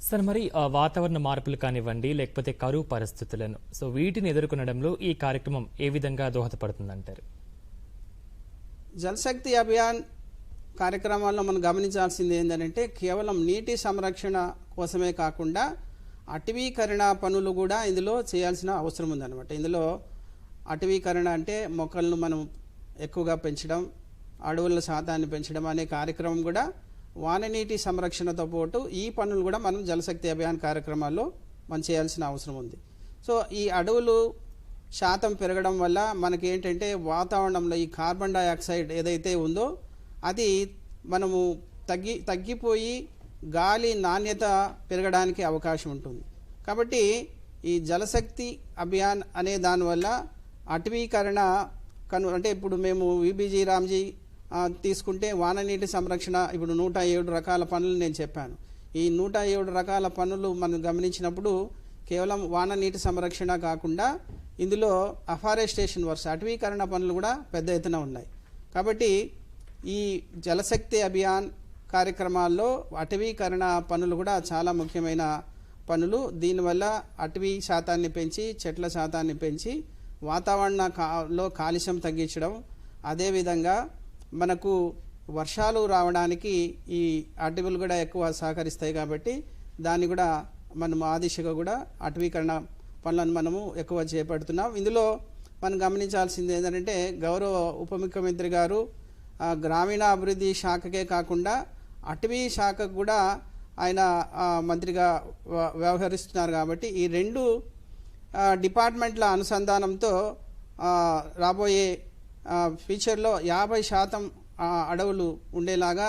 సార్, మరి వాతావరణ మార్పులు కానివ్వండి, లేకపోతే కరువు పరిస్థితులను, సో వీటిని ఎదుర్కొనడంలో ఈ కార్యక్రమం ఏ విధంగా దోహదపడుతుందంటారు? జలశక్తి అభియాన్ కార్యక్రమాల్లో మనం గమనించాల్సింది ఏంటంటే కేవలం నీటి సంరక్షణ కోసమే కాకుండా అటవీకరణ పనులు కూడా ఇందులో చేయాల్సిన అవసరం ఉందన్నమాట. ఇందులో అటవీకరణ అంటే మొక్కలను మనం ఎక్కువగా పెంచడం, అడవుల శాతాన్ని పెంచడం అనే కార్యక్రమం కూడా, వాననీటి సంరక్షణతో పాటు ఈ పనులు కూడా మనం జలశక్తి అభియాన్ కార్యక్రమాల్లో మనం చేయాల్సిన అవసరం ఉంది. సో ఈ అడవులు శాతం పెరగడం వల్ల మనకి ఏంటంటే వాతావరణంలో ఈ కార్బన్ డైఆక్సైడ్ ఏదైతే ఉందో అది మనము తగ్గిపోయి గాలి నాణ్యత పెరగడానికి అవకాశం ఉంటుంది. కాబట్టి ఈ జలశక్తి అభియాన్ అనే దానివల్ల అటవీకరణ అంటే ఇప్పుడు మేము విబిజీ రామ్జీ తీసుకుంటే వాన నీటి సంరక్షణ ఇప్పుడు 107 రకాల పనులు నేను చెప్పాను. ఈ 107 రకాల పనులు మనం గమనించినప్పుడు కేవలం వాన నీటి సంరక్షణ కాకుండా ఇందులో అఫారెస్టేషన్ వర్క్స్ అటవీకరణ పనులు కూడా పెద్ద ఎత్తున ఉన్నాయి. కాబట్టి ఈ జలశక్తి అభియాన్ కార్యక్రమాల్లో అటవీకరణ పనులు కూడా చాలా ముఖ్యమైన పనులు. దీనివల్ల అటవీ శాతాన్ని పెంచి చెట్ల శాతాన్ని పెంచి వాతావరణంలో కాలుష్యం తగ్గించడం, అదేవిధంగా మనకు వర్షాలు రావడానికి ఈ అటవీలు కూడా ఎక్కువ సహకరిస్తాయి. కాబట్టి దాన్ని కూడా మనం ఆ దిశగా కూడా అటవీకరణ పనులను మనము ఎక్కువ చేపడుతున్నాం. ఇందులో మనం గమనించాల్సింది ఏంటంటే గౌరవ ఉప ముఖ్యమంత్రి గారు గ్రామీణాభివృద్ధి శాఖకే కాకుండా అటవీ శాఖకు కూడా ఆయన మంత్రిగా వ్యవహరిస్తున్నారు. కాబట్టి ఈ 2 డిపార్ట్మెంట్ల అనుసంధానంతో రాబోయే ఫ్యూచర్లో 50% అడవులు ఉండేలాగా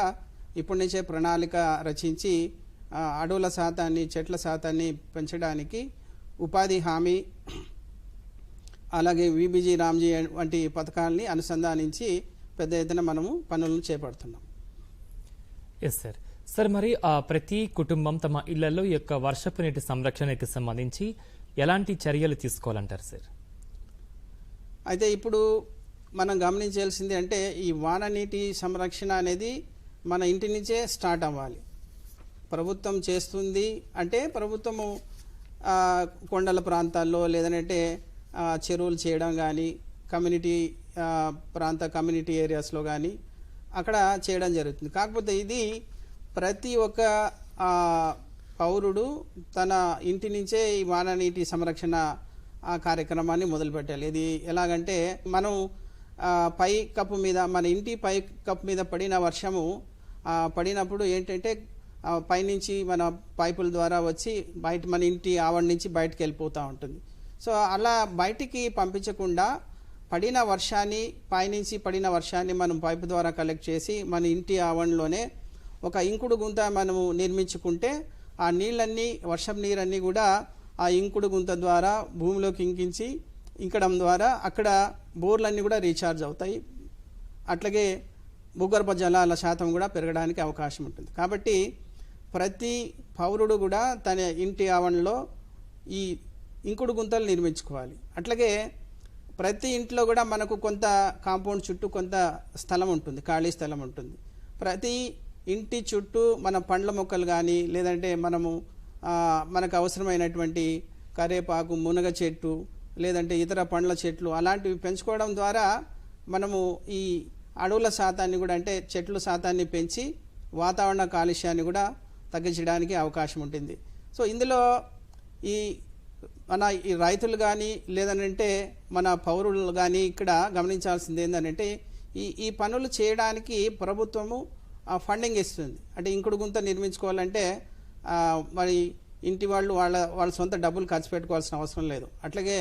ఇప్పటి నుంచే ప్రణాళిక రచించి అడవుల శాతాన్ని చెట్ల శాతాన్ని పెంచడానికి ఉపాధి హామీ అలాగే విబిజీ రామ్జీ వంటి పథకాలని అనుసంధానించి పెద్ద ఎత్తున మనము పనులను చేపడుతున్నాం. Yes sir. సార్, మరి ప్రతి కుటుంబం తమ ఇళ్లలో ఈ యొక్క వర్షపు నీటి సంరక్షణకి సంబంధించి ఎలాంటి చర్యలు తీసుకోవాలంటారు సార్? అయితే ఇప్పుడు మనం గమనించాల్సింది అంటే ఈ వాన నీటి సంరక్షణ అనేది మన ఇంటి నుంచే స్టార్ట్ అవ్వాలి. ప్రభుత్వం చేస్తుంది అంటే ప్రభుత్వము కొండల ప్రాంతాల్లో లేదంటే చెరువులు చేయడం కానీ కమ్యూనిటీ ఏరియాస్లో కానీ అక్కడ చేయడం జరుగుతుంది. కాకపోతే ఇది ప్రతి ఒక్క పౌరుడు తన ఇంటి నుంచే ఈ వాన నీటి సంరక్షణ కార్యక్రమాన్ని మొదలుపెట్టాలి. ఇది ఎలాగంటే మనం పై కప్పు మీద మన ఇంటి పై కప్పు మీద పడిన వర్షము పడినప్పుడు ఏంటంటే పైనుంచి మన పైపుల ద్వారా వచ్చి మన ఇంటి ఆవరణ నుంచి బయటకు వెళ్ళిపోతూ ఉంటుంది. సో అలా బయటికి పంపించకుండా పడిన వర్షాన్ని మనం పైపు ద్వారా కలెక్ట్ చేసి మన ఇంటి ఆవరణలోనే ఒక ఇంకుడు గుంత మనము నిర్మించుకుంటే ఆ నీళ్ళన్నీ వర్షం నీరన్నీ కూడా ఆ ఇంకుడు గుంత ద్వారా భూమిలోకి ఇంకడం ద్వారా అక్కడ బోర్లన్నీ కూడా రీఛార్జ్ అవుతాయి. అట్లాగే భూగర్భ జలాల శాతం కూడా పెరగడానికి అవకాశం ఉంటుంది. కాబట్టి ప్రతి పౌరుడు కూడా తన ఇంటి ఆవరణలో ఈ ఇంకుడు గుంతలు నిర్మించుకోవాలి. అట్లాగే ప్రతి ఇంట్లో కూడా మనకు కొంత కాంపౌండ్ చుట్టూ కొంత స్థలం ఉంటుంది, ఖాళీ స్థలం ఉంటుంది. ప్రతి ఇంటి చుట్టూ మన పండ్ల మొక్కలు కానీ లేదంటే మనకు అవసరమైనటువంటి కరేపాకు, మునగ చెట్టు లేదంటే ఇతర పండ్ల చెట్లు అలాంటివి పెంచుకోవడం ద్వారా మనము ఈ అడవుల శాతాన్ని కూడా అంటే చెట్ల శాతాన్ని పెంచి వాతావరణ కాలుష్యాన్ని కూడా తగ్గించడానికి అవకాశం ఉంటుంది. సో ఇందులో ఈ రైతులు కానీ లేదనంటే మన పౌరులు కానీ ఇక్కడ గమనించాల్సింది ఏంటంటే ఈ పనులు చేయడానికి ప్రభుత్వము ఫండింగ్ ఇస్తుంది. అంటే ఇంకుడు గుంత నిర్మించుకోవాలంటే మరి ఇంటి వాళ్ళ సొంత డబ్బులు ఖర్చు పెట్టుకోవాల్సిన అవసరం లేదు. అట్లాగే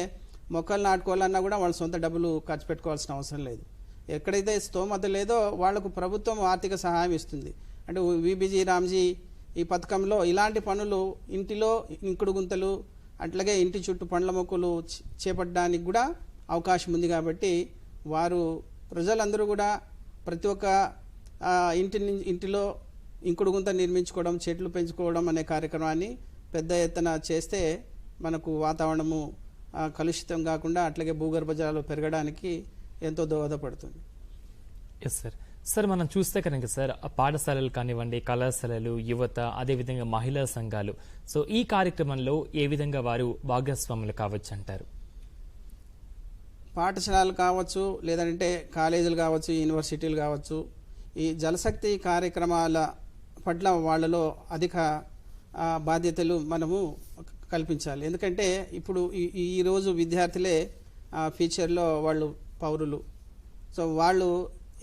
మొక్కలు నాటుకోవాలన్నా కూడా వాళ్ళ సొంత డబ్బులు ఖర్చు పెట్టుకోవాల్సిన అవసరం లేదు. ఎక్కడైతే స్తోమత లేదో వాళ్లకు ప్రభుత్వం ఆర్థిక సహాయం ఇస్తుంది. అంటే విబిజీ రామ్జీ ఈ పథకంలో ఇలాంటి పనులు ఇంటిలో ఇంకుడు గుంతలు అట్లాగే ఇంటి చుట్టూ పండ్ల మొక్కలు చేపట్టడానికి కూడా అవకాశం ఉంది. కాబట్టి ప్రజలందరూ కూడా ప్రతి ఒక్క ఇంటిలో ఇంకుడు గుంత నిర్మించుకోవడం, చెట్లు పెంచుకోవడం అనే కార్యక్రమాన్ని పెద్ద ఎత్తున చేస్తే మనకు వాతావరణము కలుషితం కాకుండా అట్లాగే భూగర్భ జలాలు పెరగడానికి ఎంతో దోహదపడుతుంది. Yes sir. సార్, మనం చూస్తే కనుక సార్ పాఠశాలలు కానివ్వండి, కళాశాలలు, యువత, అదేవిధంగా మహిళా సంఘాలు, సో ఈ కార్యక్రమంలో ఏ విధంగా వారు భాగస్వాములు కావచ్చు అంటారు? పాఠశాలలు కావచ్చు లేదంటే కాలేజీలు కావచ్చు, యూనివర్సిటీలు కావచ్చు, ఈ జలశక్తి కార్యక్రమాల పట్ల వాళ్ళలో అధిక బాధ్యతలు మనము కల్పించాలి. ఎందుకంటే ఇప్పుడు ఈరోజు విద్యార్థులే ఫ్యూచర్లో వాళ్ళు పౌరులు. సో వాళ్ళు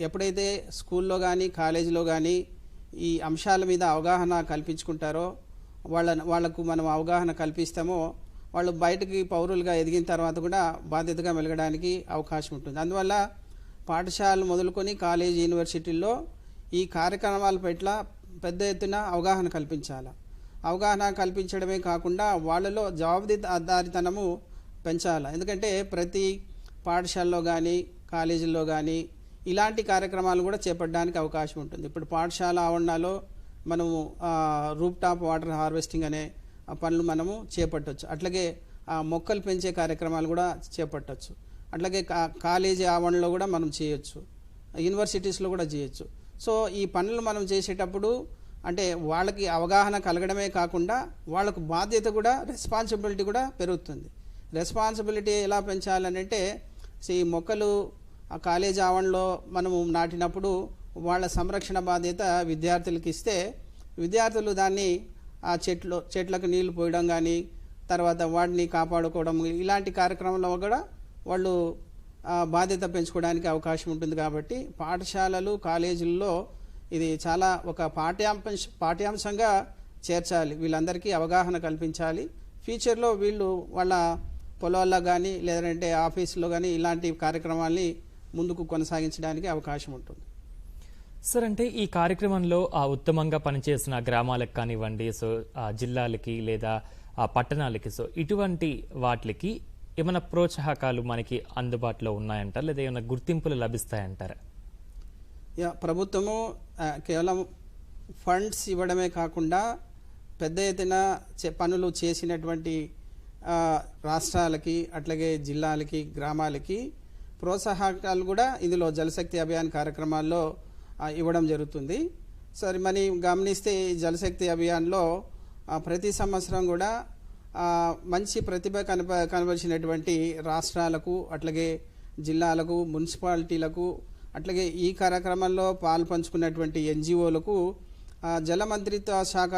ఎప్పుడైతే స్కూల్లో కానీ కాలేజీలో కానీ ఈ అంశాల మీద అవగాహన కల్పించుకుంటారో వాళ్లకు మనం అవగాహన కల్పిస్తామో వాళ్ళు బయటకి పౌరులుగా ఎదిగిన తర్వాత కూడా బాధ్యతగా మెలగడానికి అవకాశం ఉంటుంది. అందువల్ల పాఠశాలలు మొదలుకొని కాలేజీ, యూనివర్సిటీల్లో ఈ కార్యక్రమాల పట్ల పెద్ద ఎత్తున అవగాహన కల్పించాలి. అవగాహన కల్పించడమే కాకుండా వాళ్ళలో జవాబుదారీతనము పెంచాలి. ఎందుకంటే ప్రతి పాఠశాలలో కానీ కాలేజీల్లో కానీ ఇలాంటి కార్యక్రమాలు కూడా చేపట్టడానికి అవకాశం ఉంటుంది. ఇప్పుడు పాఠశాల ఆవరణలో మనము రూప్ టాప్ వాటర్ హార్వెస్టింగ్ అనే పనులు మనము చేపట్టవచ్చు. అట్లాగే మొక్కలు పెంచే కార్యక్రమాలు కూడా చేపట్టవచ్చు. అట్లాగే కాలేజీ ఆవరణలో కూడా మనం చేయొచ్చు, యూనివర్సిటీస్లో కూడా చేయొచ్చు. సో ఈ పనులు మనం చేసేటప్పుడు అంటే వాళ్ళకి అవగాహన కలగడమే కాకుండా వాళ్ళకు బాధ్యత కూడా, రెస్పాన్సిబిలిటీ కూడా పెరుగుతుంది. రెస్పాన్సిబిలిటీ ఎలా పెంచాలనంటే ఈ మొక్కలు ఆ కాలేజీ ఆవరణలో మనము నాటినప్పుడు వాళ్ళ సంరక్షణ బాధ్యత విద్యార్థులకు ఇస్తే విద్యార్థులు దాన్ని ఆ చెట్లకు నీళ్లు పోయడం కానీ, తర్వాత వాటిని కాపాడుకోవడం, ఇలాంటి కార్యక్రమంలో కూడా వాళ్ళు బాధ్యత పెంచుకోవడానికి అవకాశం ఉంటుంది. కాబట్టి పాఠశాలలు కాలేజీల్లో ఇది చాలా ఒక పాఠ్యాంశంగా చేర్చాలి. వీళ్ళందరికీ అవగాహన కల్పించాలి. ఫ్యూచర్లో వీళ్ళు వాళ్ళ పొలాల్లో కానీ లేదంటే ఆఫీసులో కానీ ఇలాంటి కార్యక్రమాల్ని ముందుకు కొనసాగించడానికి అవకాశం ఉంటుంది. సార్, అంటే ఈ కార్యక్రమంలో ఉత్తమంగా పనిచేసిన గ్రామాలకు కానివ్వండి, సో జిల్లాలకి లేదా పట్టణాలకి, సో ఇటువంటి వాటికి ఏమైనా ప్రోత్సాహకాలు మనకి అందుబాటులో ఉన్నాయంటారా, లేదా ఏమైనా గుర్తింపులు లభిస్తాయంటారా? ప్రభుత్వము కేవలం ఫండ్స్ ఇవ్వడమే కాకుండా పెద్ద ఎత్తున పనులు చేసినటువంటి రాష్ట్రాలకి అట్లాగే జిల్లాలకి గ్రామాలకి ప్రోత్సాహకాలు కూడా ఇందులో జలశక్తి అభియాన్ కార్యక్రమాల్లో ఇవ్వడం జరుగుతుంది. సరే, మరి గమనిస్తే ఈ జలశక్తి అభియాన్లో ప్రతి సంవత్సరం కూడా మంచి ప్రతిభ కనబరిచినటువంటి రాష్ట్రాలకు అట్లాగే జిల్లాలకు మున్సిపాలిటీలకు అట్లాగే ఈ కార్యక్రమంలో పాల్పంచుకున్నటువంటి ఎన్జిఓలకు జల మంత్రిత్వ శాఖ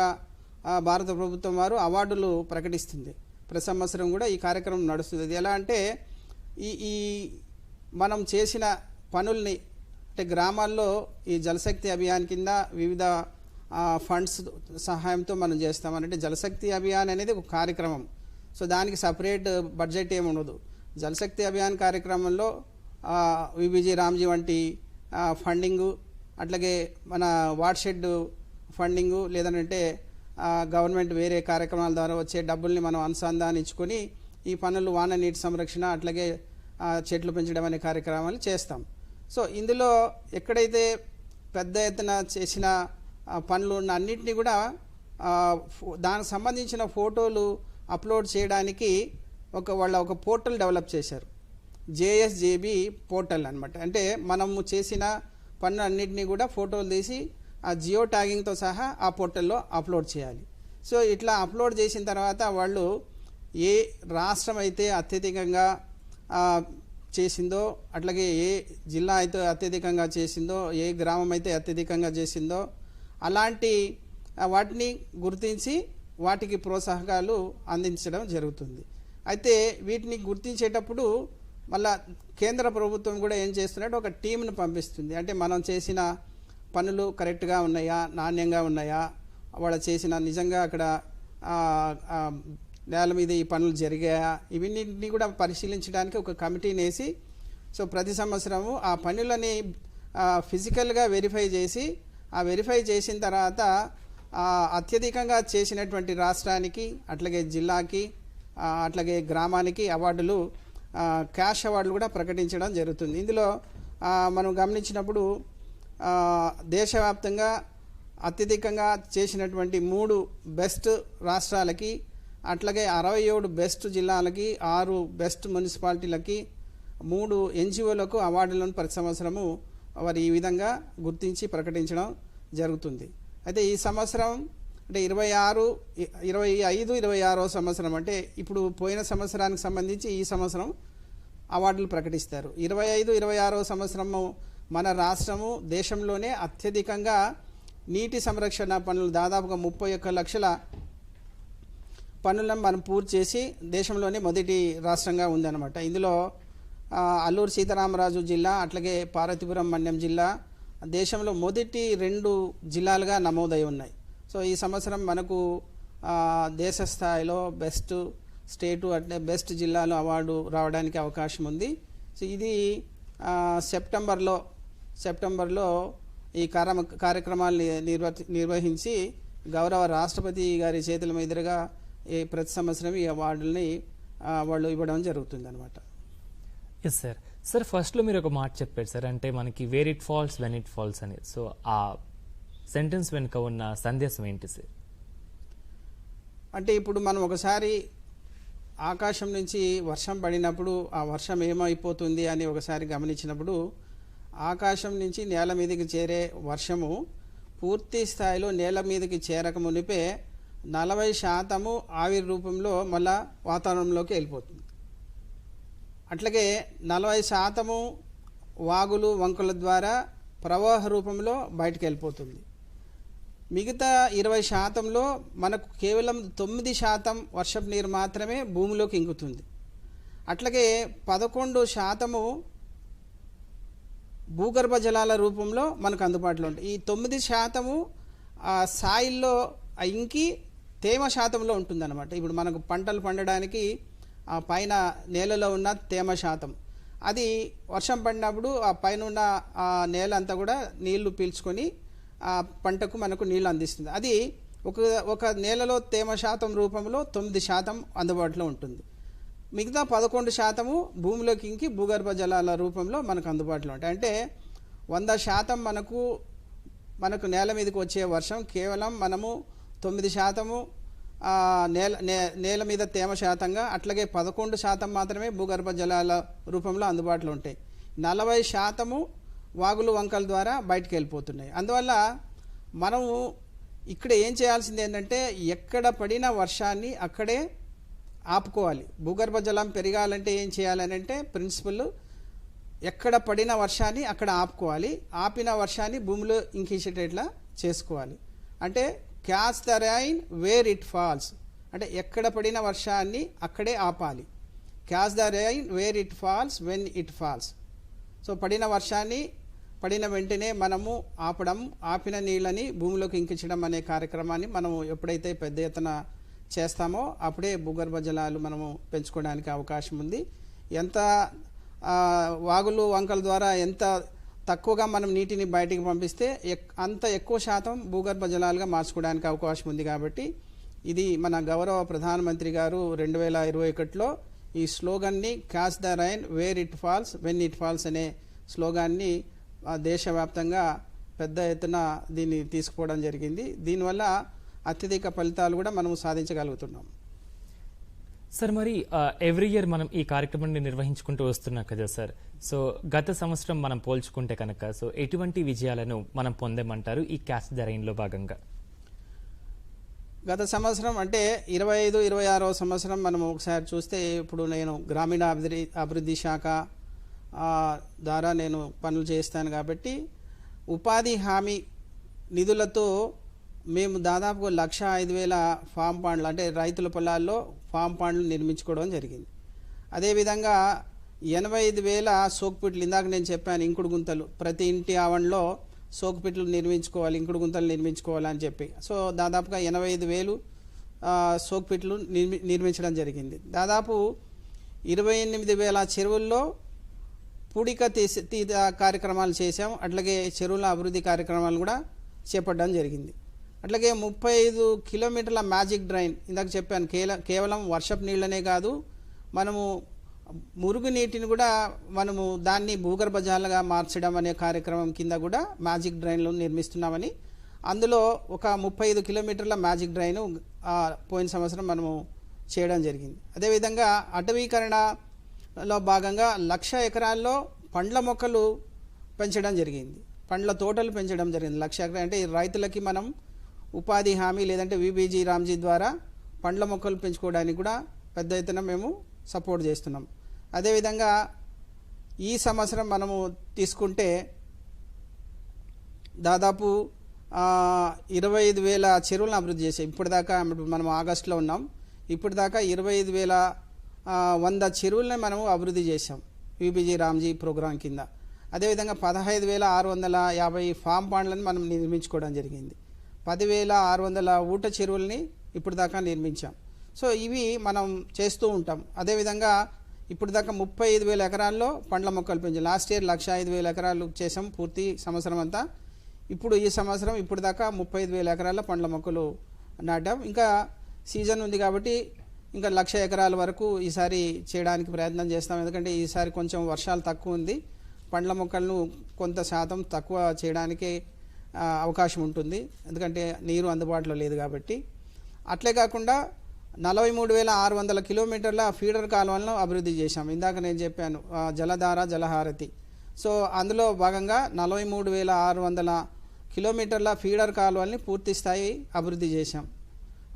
భారత ప్రభుత్వం వారు అవార్డులు ప్రకటిస్తుంది. ప్రతి సంవత్సరం కూడా ఈ కార్యక్రమం నడుస్తుంది. అది ఎలా అంటే ఈ మనం చేసిన పనుల్ని అంటే గ్రామాల్లో ఈ జలశక్తి అభియాన్ కింద వివిధ ఫండ్స్ సహాయంతో మనం చేస్తామనంటే జలశక్తి అభియాన్ అనేది ఒక కార్యక్రమం. సో దానికి సపరేట్ బడ్జెట్ ఏమి ఉండదు. జలశక్తి అభియాన్ కార్యక్రమంలో విబిజీ రామ్జీ వంటి ఫండింగు, అట్లాగే మన వాటర్షెడ్ ఫండింగు, లేదంటే గవర్నమెంట్ వేరే కార్యక్రమాల ద్వారా వచ్చే డబ్బుల్ని మనం అనుసంధానించుకొని ఈ పనులు వాన నీటి సంరక్షణ అట్లాగే చెట్లు పెంచడం అనే కార్యక్రమాలు చేస్తాం. సో ఇందులో ఎక్కడైతే పెద్ద ఎత్తున చేసిన పనులు ఉన్న అన్నింటినీ కూడా దానికి సంబంధించిన ఫోటోలు అప్లోడ్ చేయడానికి వాళ్ళ ఒక పోర్టల్ డెవలప్ చేశారు. జేఎస్జేబీ పోర్టల్ అనమాట. అంటే మనము చేసిన పనులు అన్నింటినీ కూడా ఫోటోలు తీసి ఆ జియో ట్యాగింగ్తో సహా ఆ పోర్టల్లో అప్లోడ్ చేయాలి. సో ఇట్లా అప్లోడ్ చేసిన తర్వాత వాళ్ళు ఏ రాష్ట్రం అయితే అత్యధికంగా చేసిందో, అట్లాగే ఏ జిల్లా అయితే అత్యధికంగా చేసిందో, ఏ గ్రామం అయితే అత్యధికంగా చేసిందో అలాంటి వాటిని గుర్తించి వాటికి ప్రోత్సాహకాలు అందించడం జరుగుతుంది. అయితే వీటిని గుర్తించేటప్పుడు మళ్ళా కేంద్ర ప్రభుత్వం కూడా ఏం చేస్తున్నట్టు ఒక టీంను పంపిస్తుంది. అంటే మనం చేసిన పనులు కరెక్ట్గా ఉన్నాయా, నాణ్యంగా ఉన్నాయా, వాళ్ళు చేసిన నిజంగా అక్కడ నేల మీద ఈ పనులు జరిగాయా, ఇవన్నింటినీ కూడా పరిశీలించడానికి ఒక కమిటీని వేసి సో ప్రతి సంవత్సరము ఆ పనులని ఫిజికల్గా వెరిఫై చేసి వెరిఫై చేసిన తర్వాత అత్యధికంగా చేసినటువంటి రాష్ట్రానికి అట్లాగే జిల్లాకి అట్లాగే గ్రామానికి అవార్డులు, క్యాష్ అవార్డులు కూడా ప్రకటించడం జరుగుతుంది. ఇందులో మనం గమనించినప్పుడు దేశవ్యాప్తంగా అత్యధికంగా చేసినటువంటి 3 బెస్ట్ రాష్ట్రాలకి అట్లాగే 67 బెస్ట్ జిల్లాలకి, 6 బెస్ట్ మున్సిపాలిటీలకి, 3 ఎన్జిఓలకు అవార్డులను ప్రతి సంవత్సరము వారు ఈ విధంగా గుర్తించి ప్రకటించడం జరుగుతుంది. అయితే ఈ సంవత్సరం అంటే 25, 26వ సంవత్సరం అంటే ఇప్పుడు పోయిన సంవత్సరానికి సంబంధించి ఈ సంవత్సరం అవార్డులు ప్రకటిస్తారు. 25, 26వ సంవత్సరము మన రాష్ట్రము దేశంలోనే అత్యధికంగా నీటి సంరక్షణ పనులు దాదాపుగా 31 లక్షల పనులను మనం పూర్తి చేసి దేశంలోనే మొదటి రాష్ట్రంగా ఉందన్నమాట. ఇందులో అల్లూరు సీతారామరాజు జిల్లా అట్లాగే పార్వతీపురం మన్యం జిల్లా దేశంలో మొదటి 2 జిల్లాలుగా నమోదై ఉన్నాయి. సో ఈ సంవత్సరం మనకు దేశ స్థాయిలో బెస్ట్ స్టేటు అంటే బెస్ట్ జిల్లాలో అవార్డు రావడానికి అవకాశం ఉంది. సో ఇది సెప్టెంబర్లో ఈ కార్యక్రమాలు నిర్వహించి గౌరవ రాష్ట్రపతి గారి చేతుల మీదుగా ప్రతి సంవత్సరం ఈ అవార్డుల్ని వాళ్ళు ఇవ్వడం జరుగుతుంది అనమాట. Yes sir. సార్ ఫస్ట్లో మీరు ఒక మాట చెప్పారు సార్, అంటే మనకి where it falls when it falls అని. సో ఆ సెంటెన్స్ వెనుక ఉన్న సందేశం ఏంటి సార్? అంటే ఇప్పుడు మనం ఒకసారి ఆకాశం నుంచి వర్షం పడినప్పుడు ఆ వర్షం ఏమైపోతుంది అని ఒకసారి గమనించినప్పుడు ఆకాశం నుంచి నేల మీదకి చేరే వర్షము పూర్తి స్థాయిలో నేల మీదకి చేరక మునిపే 40% ఆవిరి రూపంలో మళ్ళా వాతావరణంలోకి వెళ్ళిపోతుంది. అట్లాగే 40% వాగులు వంకల ద్వారా ప్రవాహ రూపంలో బయటకు వెళ్ళిపోతుంది. మిగతా 20%లో మనకు కేవలం 9% వర్షపు నీరు మాత్రమే భూమిలోకి ఇంకుతుంది. అట్లాగే 11% భూగర్భ జలాల రూపంలో మనకు అందుబాటులో ఉంటాయి. ఈ 9% సాయిల్లో ఇంకి తేమ శాతంలో ఉంటుందన్నమాట. ఇప్పుడు మనకు పంటలు పండడానికి ఆ పైన నేలలో ఉన్న తేమ శాతం అది వర్షం పడినప్పుడు ఆ పైన ఉన్న ఆ నేల అంతా కూడా నీళ్లు పీల్చుకొని ఆ పంటకు మనకు నీళ్లు అందిస్తుంది. అది ఒక నేలలో తేమ శాతం రూపంలో 9% అందుబాటులో ఉంటుంది. మిగతా 11% భూమిలోకి ఇంకి భూగర్భ జలాల రూపంలో మనకు అందుబాటులో ఉంటాయి. అంటే 100% మనకు నేల మీదకి వచ్చే వర్షం కేవలం మనము 9% నేల మీద తేమ శాతంగా, అట్లాగే 11% మాత్రమే భూగర్భ జలాల రూపంలో అందుబాటులో ఉంటాయి. 40% వాగులు వంకల ద్వారా బయటకు వెళ్ళిపోతున్నాయి. అందువల్ల మనము ఇక్కడ ఏం చేయాల్సింది ఏంటంటే ఎక్కడ పడిన వర్షాన్ని అక్కడే ఆపుకోవాలి. భూగర్భ జలం పెరగాలంటే ఏం చేయాలని అంటే ప్రిన్సిపల్ ఎక్కడ పడిన వర్షాన్ని అక్కడ ఆపుకోవాలి. ఆపిన వర్షాన్ని భూమిలో ఇంకించేటట్లా చేసుకోవాలి. అంటే catch the rain where it falls, అంటే ఎక్కడ పడిన వర్షాన్ని అక్కడే ఆపాలి. Catch the rain where it falls when it falls. So పడిన వర్షాన్ని పడిన వెంటనే మనము ఆపిన నీళ్ళని భూమిలోకి ఇంకించడం అనే కార్యక్రమాన్ని మనము ఎప్పుడైతే పెద్ద ఎత్తున చేస్తామో అప్పుడే భూగర్భ జలాలు మనము పెంచుకోవడానికి అవకాశం ఉంది. ఎంత వాగులు వంకల ద్వారా ఎంత తక్కువగా మనం నీటిని బయటికి పంపిస్తే అంత ఎక్కువ శాతం భూగర్భ జలాలుగా మార్చుకోవడానికి అవకాశం ఉంది. కాబట్టి ఇది మన గౌరవ ప్రధానమంత్రి గారు 2021లో ఈ స్లోగన్ని catch the rain where it falls when it falls అనే స్లోగాన్ని దేశవ్యాప్తంగా పెద్ద ఎత్తున దీన్ని తీసుకుపోవడం జరిగింది. దీనివల్ల అత్యధిక ఫలితాలు కూడా మనం సాధించగలుగుతున్నాం. సార్ మరి ఎవ్రీ ఇయర్ మనం ఈ కార్యక్రమాన్ని నిర్వహించుకుంటూ వస్తున్నాం కదా సార్. సో గత సంవత్సరం మనం పోల్చుకుంటే కనుక సో ఎటువంటి విజయాలను మనం పొందామంటారు ఈ క్యాచ్ ద రైన్లో భాగంగా? గత సంవత్సరం అంటే 25-26వ సంవత్సరం మనం ఒకసారి చూస్తే, ఇప్పుడు నేను గ్రామీణ అభివృద్ధి శాఖ ద్వారా నేను పనులు చేస్తాను కాబట్టి ఉపాధి హామీ నిధులతో మేము దాదాపు 1,05,000 ఫామ్ పాండ్లు, అంటే రైతుల పొలాల్లో ఫామ్ పాండ్లు నిర్మించుకోవడం జరిగింది. అదేవిధంగా 85,000 సోకుపిట్లు, ఇందాక నేను చెప్పాను ఇంకుడు గుంతలు, ప్రతి ఇంటి ఆవరణలో సోకుపిట్లు నిర్మించుకోవాలి, ఇంకుడు గుంతలు నిర్మించుకోవాలని చెప్పి. సో దాదాపుగా 85,000 సోకుపిట్లు నిర్మించడం జరిగింది. దాదాపు 28,000 చెరువుల్లో పూడిక తీత కార్యక్రమాలు చేశాం. అట్లాగే చెరువుల అభివృద్ధి కార్యక్రమాలు కూడా చేపట్టడం జరిగింది. అట్లాగే 35 కిలోమీటర్ల మ్యాజిక్ డ్రైన్, ఇందాక చెప్పాను కేవలం వర్షపు నీళ్ళనే కాదు, మనము మురుగునీటిని కూడా మనము దాన్ని భూగర్భ జలాలుగా మార్చడం అనే కార్యక్రమం కింద కూడా మ్యాజిక్ డ్రైన్లు నిర్మిస్తున్నామని, అందులో ఒక 35 కిలోమీటర్ల మ్యాజిక్ డ్రైన్ పోయిన సంవత్సరం మనము చేయడం జరిగింది. అదేవిధంగా అటవీకరణలో భాగంగా 1,00,000 ఎకరాల్లో పండ్ల మొక్కలు పెంచడం జరిగింది, పండ్ల తోటలు పెంచడం జరిగింది. 1,00,000 ఎకరాలు అంటే రైతులకి మనం ఉపాధి హామీ లేదంటే విబీజీ రామ్జీ ద్వారా పండ్ల మొక్కలు పెంచుకోవడానికి కూడా పెద్ద ఎత్తున మేము సపోర్ట్ చేస్తున్నాం. అదేవిధంగా ఈ సంవత్సరం మనము తీసుకుంటే దాదాపు 25,000 చెరువులను అభివృద్ధి చేసాం. ఇప్పటిదాకా మనం ఆగస్టులో ఉన్నాం, ఇప్పటిదాకా 25,100 చెరువులని మనము అభివృద్ధి చేసాం విబీజీ రామ్జీ ప్రోగ్రాం కింద. అదేవిధంగా 15,650 ఫామ్ పాండ్లను మనం నిర్మించుకోవడం జరిగింది. 10,600 ఊట చెరువుల్ని ఇప్పుడు దాకా నిర్మించాం. సో ఇవి మనం చేస్తూ ఉంటాం. అదేవిధంగా ఇప్పుడు దాకా 35,000 ఎకరాల్లో పండ్ల మొక్కలు పెంచాం. లాస్ట్ ఇయర్ 1,05,000 ఎకరాలు చేసాం పూర్తి సంవత్సరం అంతా. ఇప్పుడు ఈ సంవత్సరం ఇప్పుడు దాకా 35,000 ఎకరాల పండ్ల మొక్కలు నాటాం. ఇంకా సీజన్ ఉంది కాబట్టి ఇంకా 1,00,000 ఎకరాల వరకు ఈసారి చేయడానికి ప్రయత్నం చేస్తాం. ఎందుకంటే ఈసారి కొంచెం వర్షాలు తక్కువ ఉంది, పండ్ల మొక్కలను కొంత శాతం తక్కువ చేయడానికి అవకాశం ఉంటుంది, ఎందుకంటే నీరు అందుబాటులో లేదు కాబట్టి. అట్లే కాకుండా 43,600 కిలోమీటర్ల ఫీడర్ కాలువలను అభివృద్ధి చేశాం. ఇందాక నేను చెప్పాను జలధార జలహారతి. సో అందులో భాగంగా 43,600 కిలోమీటర్ల ఫీడర్ కాలువల్ని పూర్తి స్థాయి అభివృద్ధి చేశాం.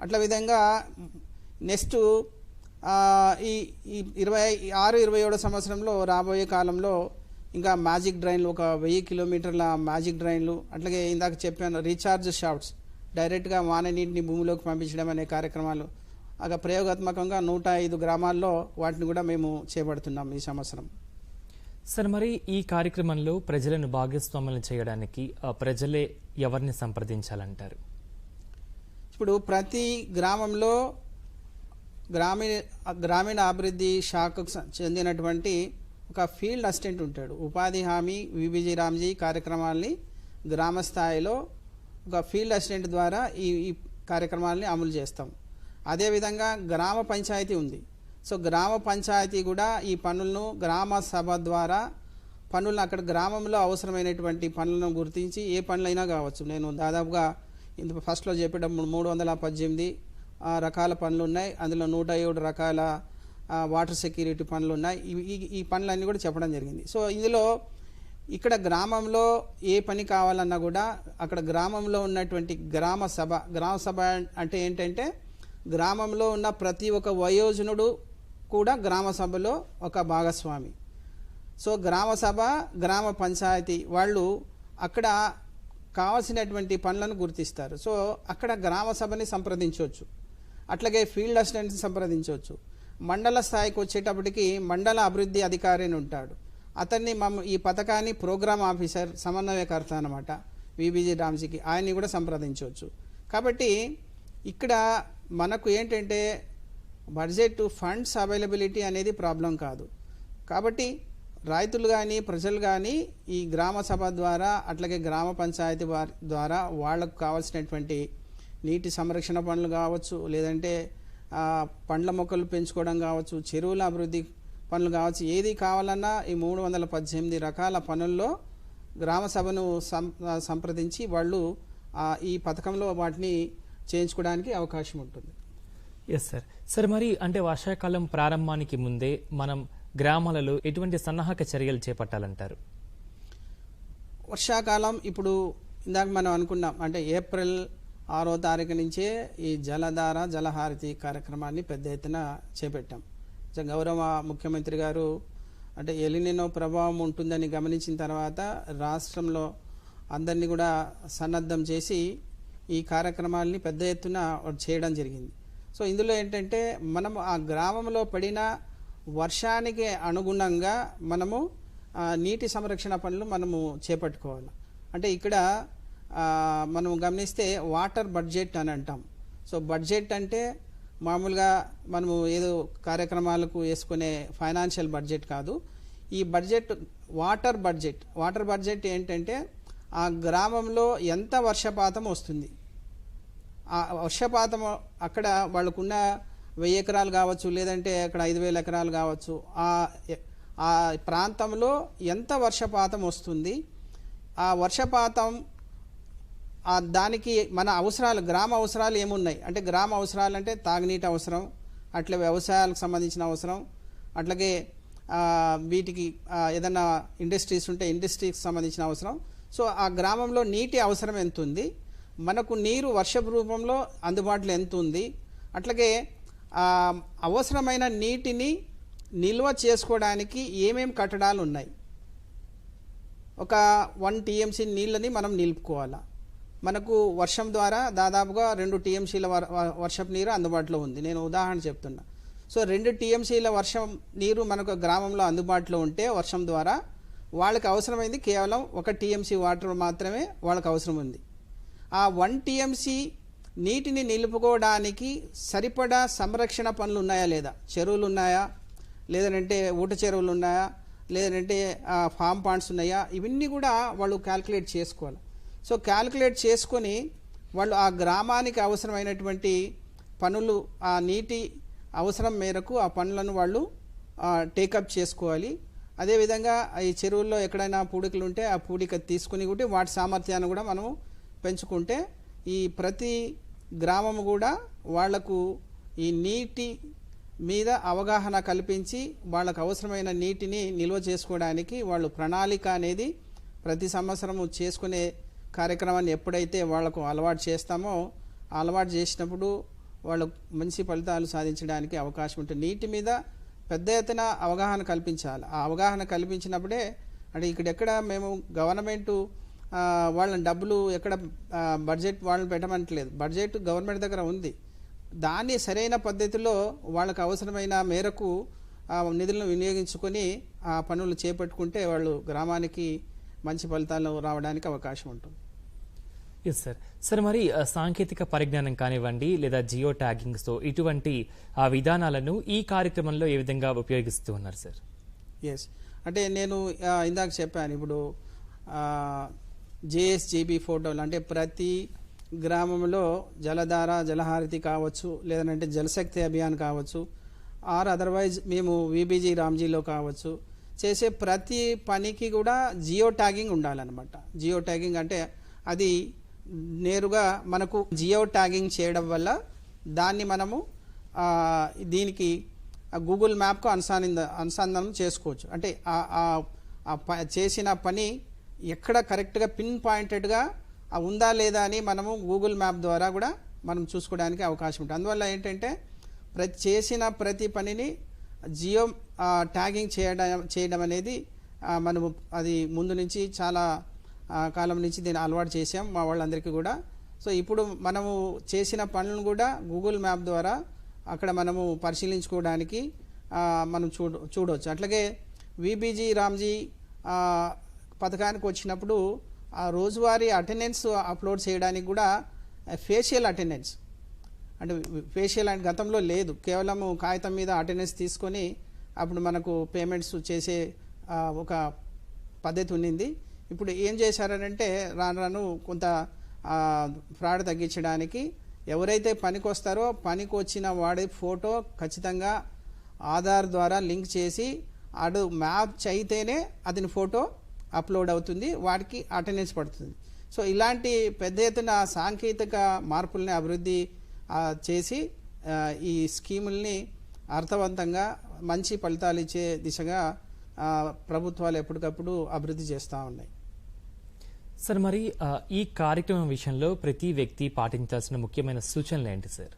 అట్ల విధంగా నెక్స్ట్ ఈ 26-27 సంవత్సరంలో రాబోయే కాలంలో ఇంకా మ్యాజిక్ డ్రైన్లు, ఒక 1000 కిలోమీటర్ల మ్యాజిక్ డ్రైన్లు, అట్లాగే ఇందాక చెప్పాను రీఛార్జ్ షాఫ్ట్స్, డైరెక్ట్గా వాన నీటిని భూమిలోకి పంపించడం అనే కార్యక్రమాలు ప్రయోగాత్మకంగా 105 గ్రామాల్లో వాటిని కూడా మేము చేపడుతున్నాం ఈ సంవత్సరం. సార్, మరి ఈ కార్యక్రమంలో ప్రజలను భాగస్వాములను చేయడానికి ప్రజలే ఎవరిని సంప్రదించాలంటారు? ఇప్పుడు ప్రతి గ్రామంలో గ్రామీణ అభివృద్ధి శాఖకు చెందినటువంటి ఒక ఫీల్డ్ అసిస్టెంట్ ఉంటాడు. ఉపాధి హామీ విబిజి రామ్జీ కార్యక్రమాల్ని గ్రామ స్థాయిలో ఒక ఫీల్డ్ అసిస్టెంట్ ద్వారా ఈ కార్యక్రమాలని అమలు చేస్తాం. అదేవిధంగా గ్రామ పంచాయతీ ఉంది. సో గ్రామ పంచాయతీ కూడా ఈ పనులను గ్రామ సభ ద్వారా పనులను అక్కడ గ్రామంలో అవసరమైనటువంటి పనులను గుర్తించి ఏ పనులైనా కావచ్చు. నేను దాదాపుగా ఇంత ఫస్ట్లో చెప్పేటప్పుడు 318 రకాల పనులు ఉన్నాయి. అందులో 107 రకాల వాటర్ సెక్యూరిటీ పనులు ఉన్నాయి. ఈ పనులన్నీ కూడా చెప్పడం జరిగింది. సో ఇందులో ఇక్కడ గ్రామంలో ఏ పని కావాలన్నా కూడా అక్కడ గ్రామంలో ఉన్నటువంటి గ్రామ సభ అంటే ఏంటంటే గ్రామంలో ఉన్న ప్రతి ఒక్క వయోజనుడు కూడా గ్రామ సభలో ఒక భాగస్వామి. సో గ్రామ సభ గ్రామ పంచాయతీ వాళ్ళు అక్కడ కావాల్సినటువంటి పనులను గుర్తిస్తారు. సో అక్కడ గ్రామ సభని సంప్రదించవచ్చు, అట్లాగే ఫీల్డ్ అసిస్టెంట్ని సంప్రదించవచ్చు. మండల స్థాయికి వచ్చేటప్పటికి మండల అభివృద్ధి అధికారి అని ఉంటాడు. అతన్ని ఈ పథకాన్ని ప్రోగ్రామ్ ఆఫీసర్ సమన్వయకర్త అనమాట విబిజి రామ్జీకి, ఆయన్ని కూడా సంప్రదించవచ్చు. కాబట్టి ఇక్కడ మనకు ఏంటంటే బడ్జెట్ ఫండ్స్ అవైలబిలిటీ అనేది ప్రాబ్లం కాదు. కాబట్టి రైతులు కానీ ప్రజలు కానీ ఈ గ్రామ సభ ద్వారా అట్లాగే గ్రామ పంచాయతీ ద్వారా వాళ్లకు కావాల్సినటువంటి నీటి సంరక్షణ పనులు కావచ్చు, లేదంటే పండ్ల మొక్కలు పెంచుకోవడం కావచ్చు, చెరువుల అభివృద్ధి పనులు కావచ్చు, ఏది కావాలన్నా ఈ 318 రకాల పనుల్లో గ్రామ సభను సంప్రదించి వాళ్ళు ఈ పథకంలో వాటిని చేయించుకోవడానికి అవకాశం ఉంటుంది. Yes sir. సార్, మరి అంటే వర్షాకాలం ప్రారంభానికి ముందే మనం గ్రామాలలో ఎటువంటి సన్నాహక చర్యలు చేపట్టాలంటారు? వర్షాకాలం ఇప్పుడు ఇందాక మనం అనుకున్నాం, అంటే ఏప్రిల్ 6వ తారీఖు నుంచే ఈ జలధార జలహారతి కార్యక్రమాన్ని పెద్ద ఎత్తున చేపట్టాం. గౌరవ ముఖ్యమంత్రి గారు అంటే ఎలినినో ప్రభావం ఉంటుందని గమనించిన తర్వాత రాష్ట్రంలో అందరినీ కూడా సన్నద్ధం చేసి ఈ కార్యక్రమాల్ని పెద్ద ఎత్తున చేయడం జరిగింది. సో ఇందులో ఏంటంటే మనము ఆ గ్రామంలో పడిన వర్షానికి అనుగుణంగా మనము నీటి సంరక్షణ పనులు మనము చేపట్టుకోవాలి. అంటే ఇక్కడ మనం గమనిస్తే వాటర్ బడ్జెట్ అని అంటాం. సో బడ్జెట్ అంటే మామూలుగా మనము ఏదో కార్యక్రమాలకు వేసుకునే ఫైనాన్షియల్ బడ్జెట్ కాదు. ఈ బడ్జెట్ వాటర్ బడ్జెట్ ఏంటంటే ఆ గ్రామంలో ఎంత వర్షపాతం వస్తుంది, ఆ వర్షపాతం అక్కడ వాళ్ళకున్న 1000 ఎకరాలు కావచ్చు, లేదంటే అక్కడ 5,000 ఎకరాలు కావచ్చు, ఆ ప్రాంతంలో ఎంత వర్షపాతం వస్తుంది, ఆ వర్షపాతం దానికి మన అవసరాలు గ్రామ అవసరాలు ఏమున్నాయి అంటే గ్రామ అవసరాలు అంటే తాగునీటి అవసరం, అట్లా వ్యవసాయాలకు సంబంధించిన అవసరం, అట్లాగే వీటికి ఏదైనా ఇండస్ట్రీస్ ఉంటే ఇండస్ట్రీకి సంబంధించిన అవసరం. సో ఆ గ్రామంలో నీటి అవసరం ఎంత ఉంది, మనకు నీరు వర్షపు రూపంలో అందుబాటులో ఎంత ఉంది, అట్లాగే అవసరమైన నీటిని నిల్వ చేసుకోవడానికి ఏమేం కట్టడాలు ఉన్నాయి. ఒక 1 TMC నీళ్ళని మనం నిలుపుకోవాలా. మనకు వర్షం ద్వారా దాదాపుగా 2 TMCల వర్షపు నీరు అందుబాటులో ఉంది. నేను ఉదాహరణ చెప్తున్నా. సో 2 TMCల వర్షం నీరు మనకు గ్రామంలో అందుబాటులో ఉంటే వర్షం ద్వారా వాళ్ళకి అవసరమైంది కేవలం 1 TMC వాటర్ మాత్రమే వాళ్ళకి అవసరం ఉంది. ఆ 1 TMC నీటిని నిలుపుకోవడానికి సరిపడా సంరక్షణ పనులు ఉన్నాయా లేదా, చెరువులు ఉన్నాయా, లేదంటే ఊట చెరువులు ఉన్నాయా, లేదంటే ఫామ్ పాండ్స్ ఉన్నాయా, ఇవన్నీ కూడా వాళ్ళు క్యాల్కులేట్ చేసుకోవాలి. సో క్యాలిక్యులేట్ చేసుకొని వాళ్ళు ఆ గ్రామానికి అవసరమైనటువంటి పనులు, ఆ నీటి అవసరం మేరకు ఆ పనులను వాళ్ళు టేకప్ చేసుకోవాలి. అదేవిధంగా ఈ చెరువుల్లో ఎక్కడైనా పూడికలు ఉంటే ఆ పూడిక తీసుకుని కూడా వాటి సామర్థ్యాన్ని కూడా మనము పెంచుకుంటే ఈ ప్రతి గ్రామము కూడా వాళ్లకు ఈ నీటి మీద అవగాహన కల్పించి వాళ్ళకు అవసరమైన నీటిని నిల్వ చేసుకోవడానికి వాళ్ళు ప్రణాళిక అనేది ప్రతి సంవత్సరము చేసుకునే కార్యక్రమాన్ని ఎప్పుడైతే వాళ్లకు అలవాటు చేస్తామో అలవాటు చేసినప్పుడు వాళ్ళు మంచి ఫలితాలు సాధించడానికి అవకాశం ఉంటుంది. నీటి మీద పెద్ద ఎత్తున అవగాహన కల్పించాలి. ఆ అవగాహన కల్పించినప్పుడే అంటే ఇక్కడెక్కడ మేము గవర్నమెంటు వాళ్ళని డబ్బులు ఎక్కడ బడ్జెట్ వాళ్ళని పెట్టమంటలేదు, బడ్జెట్ గవర్నమెంట్ దగ్గర ఉంది. దాన్ని సరైన పద్ధతిలో వాళ్ళకు అవసరమైన మేరకు నిధులను వినియోగించుకొని ఆ పనులు చేపట్టుకుంటే వాళ్ళు గ్రామానికి మంచి ఫలితాలు రావడానికి అవకాశం ఉంటుంది. Yes sir. సార్, మరి సాంకేతిక పరిజ్ఞానం కానివ్వండి లేదా జియో ట్యాగింగ్స్తో ఇటువంటి విధానాలను ఈ కార్యక్రమంలో ఏ విధంగా ఉపయోగిస్తూ ఉన్నారు సార్? ఎస్, అంటే నేను ఇందాక చెప్పాను, ఇప్పుడు జేఎస్జీబీ ఫోటోలు అంటే ప్రతి గ్రామంలో జలధార, జలహారతి కావచ్చు, లేదంటే జలశక్తి అభియాన్ కావచ్చు, ఆర్ అదర్వైజ్ మేము విబీజీ రామ్జీలో కావచ్చు, చేసే ప్రతి పనికి కూడా జియో ట్యాగింగ్ ఉండాలన్నమాట. జియో ట్యాగింగ్ అంటే అది నేరుగా మనకు జియో ట్యాగింగ్ చేయడం వల్ల దాన్ని మనము దీనికి గూగుల్ మ్యాప్కు అనుసంధానం చేసుకోవచ్చు. అంటే చేసిన పని ఎక్కడ కరెక్ట్గా పిన్ పాయింటెడ్గా ఉందా లేదా అని మనము గూగుల్ మ్యాప్ ద్వారా కూడా మనం చూసుకోవడానికి అవకాశం ఉంటుంది. అందువల్ల ఏంటంటే చేసిన ప్రతి పనిని జియో ట్యాగింగ్ చేయడం అనేది మనము అది ముందు నుంచి చాలా కాలం నుంచి దీన్ని అలవాటు చేసాం మా వాళ్ళందరికీ కూడా. సో ఇప్పుడు మనము చేసిన పనులను కూడా గూగుల్ మ్యాప్ ద్వారా అక్కడ మనము పరిశీలించుకోవడానికి మనం చూడవచ్చు. అట్లాగే విబీజీ రామ్జీ పథకానికి వచ్చినప్పుడు ఆ రోజువారీ అటెండెన్స్ అప్లోడ్ చేయడానికి కూడా ఫేషియల్ అటెండెన్స్, అంటే ఫేషియల్ అంటే గతంలో లేదు, కేవలము కాగితం మీద అటెండెన్స్ తీసుకొని అప్పుడు మనకు పేమెంట్స్ చేసే ఒక పద్ధతి ఉన్నింది. ఇప్పుడు ఏం చేశారనంటే రాను రాను కొంత ఫ్రాడ్ తగ్గించడానికి ఎవరైతే పనికి వస్తారో పనికి వచ్చిన వాడి ఫోటో ఖచ్చితంగా ఆధార్ ద్వారా లింక్ చేసి అడు మ్యాచ్ అయితేనే అతని ఫోటో అప్లోడ్ అవుతుంది, వాడికి అటెండెన్స్ పడుతుంది. సో ఇలాంటి పెద్ద ఎత్తున సాంకేతిక మార్పుల్ని అభివృద్ధి చేసి ఈ స్కీముల్ని అర్థవంతంగా మంచి ఫలితాలు ఇచ్చే దిశగా ప్రభుత్వాలు ఎప్పటికప్పుడు అభివృద్ధి చేస్తూ ఉన్నాయి. సార్, మరి ఈ కార్యక్రమం విషయంలో ప్రతి వ్యక్తి పాటించాల్సిన ముఖ్యమైన సూచనలు ఏంటి సార్?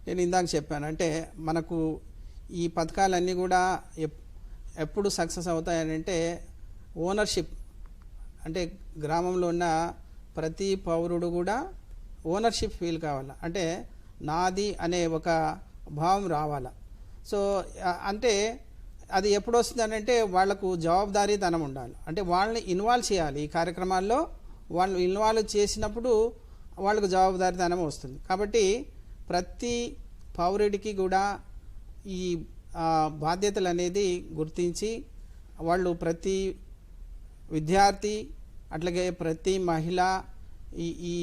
నేను ఇందాక చెప్పాను, అంటే మనకు ఈ పథకాలన్నీ కూడా ఎప్పుడు సక్సెస్ అవుతాయనంటే ఓనర్షిప్, అంటే గ్రామంలో ఉన్న ప్రతి పౌరుడు కూడా ఓనర్షిప్ ఫీల్ కావాలా, అంటే నాది అనే ఒక భావం రావాలా. సో అంటే అది ఎప్పుడు వస్తుందనంటే వాళ్లకు జవాబుదారీతనం ఉండాలి, అంటే వాళ్ళని ఇన్వాల్వ్ చేయాలి ఈ కార్యక్రమాల్లో. వాళ్ళు ఇన్వాల్వ్ చేసినప్పుడు వాళ్ళకు జవాబుదారీతనం వస్తుంది. కాబట్టి ప్రతి పౌరుడికి కూడా ఈ బాధ్యతలు అనేది గుర్తించి వాళ్ళు ప్రతి విద్యార్థి అట్లాగే ప్రతి మహిళ ఈ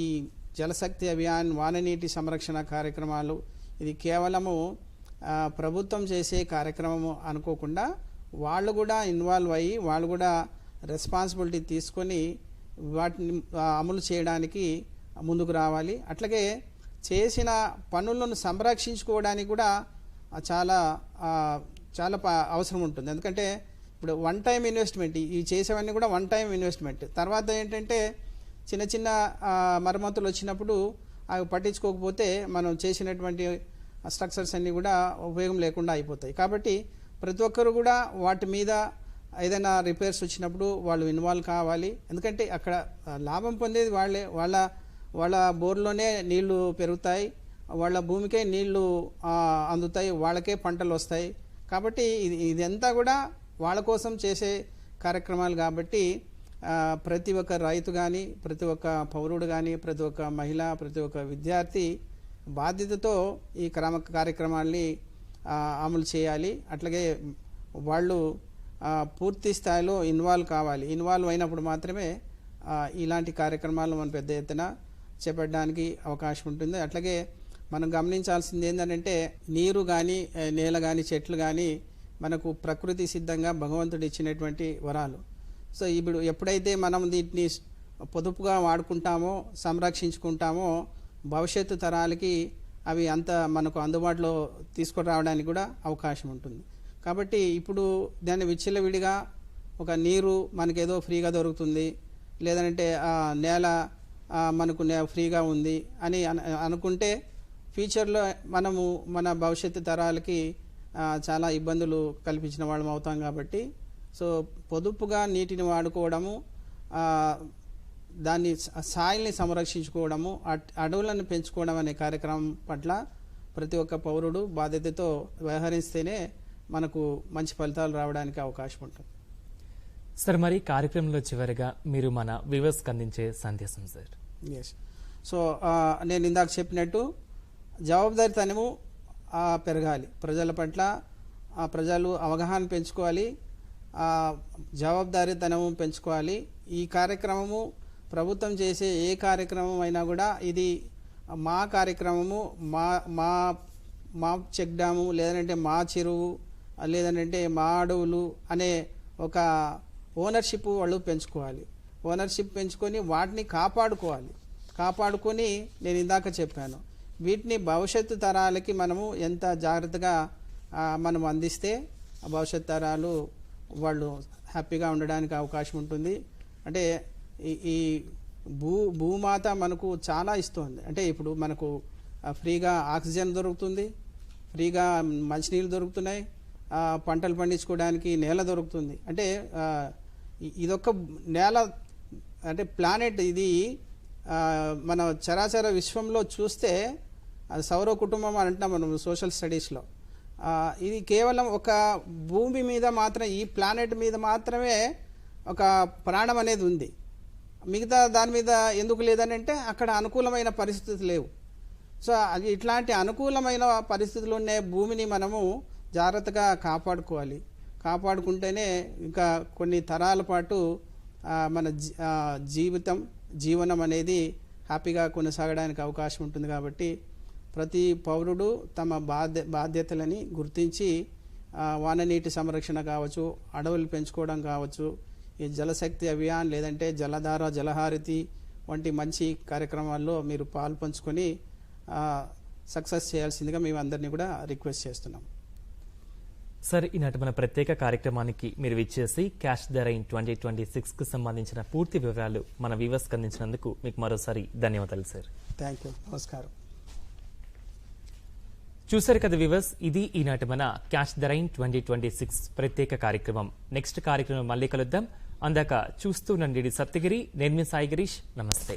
జలశక్తి అభియాన్, వాననీటి సంరక్షణ కార్యక్రమాలు ఇది కేవలము ప్రభుత్వం చేసే కార్యక్రమము అనుకోకుండా వాళ్ళు కూడా ఇన్వాల్వ్ అయ్యి వాళ్ళు కూడా రెస్పాన్సిబిలిటీ తీసుకొని వాటిని అమలు చేయడానికి ముందుకు రావాలి. అట్లాగే చేసిన పనులను సంరక్షించుకోవడానికి కూడా చాలా చాలా అవసరం ఉంటుంది. ఎందుకంటే ఇప్పుడు వన్ టైం ఇన్వెస్ట్మెంట్, ఇవి చేసేవన్నీ కూడా వన్ టైం ఇన్వెస్ట్మెంట్. తర్వాత ఏంటంటే చిన్న చిన్న మరమ్మతులు వచ్చినప్పుడు అవి పట్టించుకోకపోతే మనం చేసినటువంటి స్ట్రక్చర్స్ అన్నీ కూడా ఉపయోగం లేకుండా అయిపోతాయి. కాబట్టి ప్రతి ఒక్కరు కూడా వాటి మీద ఏదైనా రిపేర్స్ వచ్చినప్పుడు వాళ్ళు ఇన్వాల్వ్ కావాలి. ఎందుకంటే అక్కడ లాభం పొందేది వాళ్ళే, వాళ్ళ బోర్లోనే నీళ్లు పెరుగుతాయి, వాళ్ళ భూమికే నీళ్లు అందుతాయి, వాళ్ళకే పంటలు వస్తాయి. కాబట్టి ఇదంతా కూడా వాళ్ళ కోసం చేసే కార్యక్రమాలు. కాబట్టి ప్రతి ఒక్క రైతు కానీ, ప్రతి ఒక్క పౌరుడు కానీ, ప్రతి ఒక్క మహిళ, ప్రతి ఒక్క విద్యార్థి బాధ్యతతో ఈ కార్యక్రమాల్ని అమలు చేయాలి. అట్లాగే వాళ్ళు పూర్తి స్థాయిలో ఇన్వాల్వ్ కావాలి. ఇన్వాల్వ్ అయినప్పుడు మాత్రమే ఇలాంటి కార్యక్రమాలు మనం పెద్ద ఎత్తున చేపట్టడానికి అవకాశం ఉంటుంది. అట్లాగే మనం గమనించాల్సింది ఏంటంటే నీరు కానీ నేల కానీ చెట్లు కానీ మనకు ప్రకృతి సిద్ధంగా భగవంతుడు ఇచ్చినటువంటి వరాలు. సో ఇప్పుడు ఎప్పుడైతే మనం వీటిని పొదుపుగా వాడుకుంటామో సంరక్షించుకుంటామో భవిష్యత్తు తరాలకి అవి అంత మనకు అందుబాటులో తీసుకురావడానికి కూడా అవకాశం ఉంటుంది. కాబట్టి ఇప్పుడు దాన్ని విచ్చలవిడిగా ఒక నీరు మనకేదో ఫ్రీగా దొరుకుతుంది, లేదంటే నేల మనకు ఫ్రీగా ఉంది అని అనుకుంటే ఫ్యూచర్లో మనము మన భవిష్యత్తు తరాలకి చాలా ఇబ్బందులు కల్పించిన వాళ్ళం అవుతాం. కాబట్టి సో పొదుపుగా నీటిని వాడుకోవడము, దాన్ని సాయిల్ని సంరక్షించుకోవడము, అడవులను పెంచుకోవడం అనే కార్యక్రమం పట్ల ప్రతి ఒక్క పౌరుడు బాధ్యతతో వ్యవహరిస్తేనే మనకు మంచి ఫలితాలు రావడానికి అవకాశం ఉంటుంది. సార్, మరి కార్యక్రమంలో చివరిగా మీరు మన వ్యూవర్స్కి అందించే సందేశం సార్. ఎస్. సో నేను ఇందాక చెప్పినట్టు జవాబుదారీతనము పెరగాలి. ప్రజల పట్ల ప్రజలు అవగాహన పెంచుకోవాలి, జవాబుదారీతనము పెంచుకోవాలి. ఈ కార్యక్రమము ప్రభుత్వం చేసే ఏ కార్యక్రమం అయినా కూడా ఇది మా కార్యక్రమము, మా మా మా చెక్ డ్యాము, లేదంటే మా చెరువు, లేదంటే మా అడవులు అనే ఒక ఓనర్షిప్ వాళ్ళు పెంచుకోవాలి. ఓనర్షిప్ పెంచుకొని వాటిని కాపాడుకొని నేను ఇందాక చెప్పాను, వీటిని భవిష్యత్తు తరాలకి మనము ఎంత జాగ్రత్తగా మనం అందిస్తే భవిష్యత్తు తరాలు వాళ్ళు హ్యాపీగా ఉండడానికి అవకాశం ఉంటుంది. అంటే ఈ భూమాత మనకు చాలా ఇస్తుంది. అంటే ఇప్పుడు మనకు ఫ్రీగా ఆక్సిజన్ దొరుకుతుంది, ఫ్రీగా మంచినీళ్ళు దొరుకుతున్నాయి, పంటలు పండించుకోవడానికి నేల దొరుకుతుంది. అంటే ఇదొక నేల అంటే ప్లానెట్ ఇది మన చరాచర విశ్వంలో చూస్తే అది సౌర కుటుంబం అని అంటున్నాం మనం సోషల్ స్టడీస్లో. ఇది కేవలం ఒక భూమి మీద మాత్రం, ఈ ప్లానెట్ మీద మాత్రమే ఒక ప్రాణం అనేది ఉంది. మిగతా దాని మీద ఎందుకు లేదని అంటే అక్కడ అనుకూలమైన పరిస్థితులు లేవు. సో అది ఇట్లాంటి అనుకూలమైన పరిస్థితులు ఉన్న భూమిని మనము జాగ్రత్తగా కాపాడుకుంటేనే ఇంకా కొన్ని తరాల పాటు మన జీవనం అనేది హ్యాపీగా కొనసాగడానికి అవకాశం ఉంటుంది. కాబట్టి ప్రతి పౌరుడు తమ బాధ్యతలని గుర్తించి వాననీటి సంరక్షణ కావచ్చు, అడవులు పెంచుకోవడం కావచ్చు, ఈ జలశక్తి అభియాన్ లేదంటే జలధార జలహారతి వంటి మంచి కార్యక్రమాల్లో మీరు పాల్పంచుకొని సక్సెస్ చేయాల్సిందిగా మేము అందరినీ కూడా రిక్వెస్ట్ చేస్తున్నాం. సార్, ఈనాటి మన ప్రత్యేక కార్యక్రమానికి మీరు విచ్చేసి క్యాష్ ద రైన్ 2026కు సంబంధించిన పూర్తి వివరాలు మన వ్యూవర్స్కి అందించినందుకు మీకు మరోసారి ధన్యవాదాలు సార్. Thank you. నమస్కారం. చూశారు కదా వ్యూవర్స్, ఇది ఈనాటి మన క్యాష్ ద రైన్ 2026 ప్రత్యేక కార్యక్రమం. నెక్స్ట్ కార్యక్రమం మళ్ళీ కలుద్దాం. అందాక చూస్తూ నండి సప్తగిరి. నేను మీ సాయి గిరీష్. నమస్తే.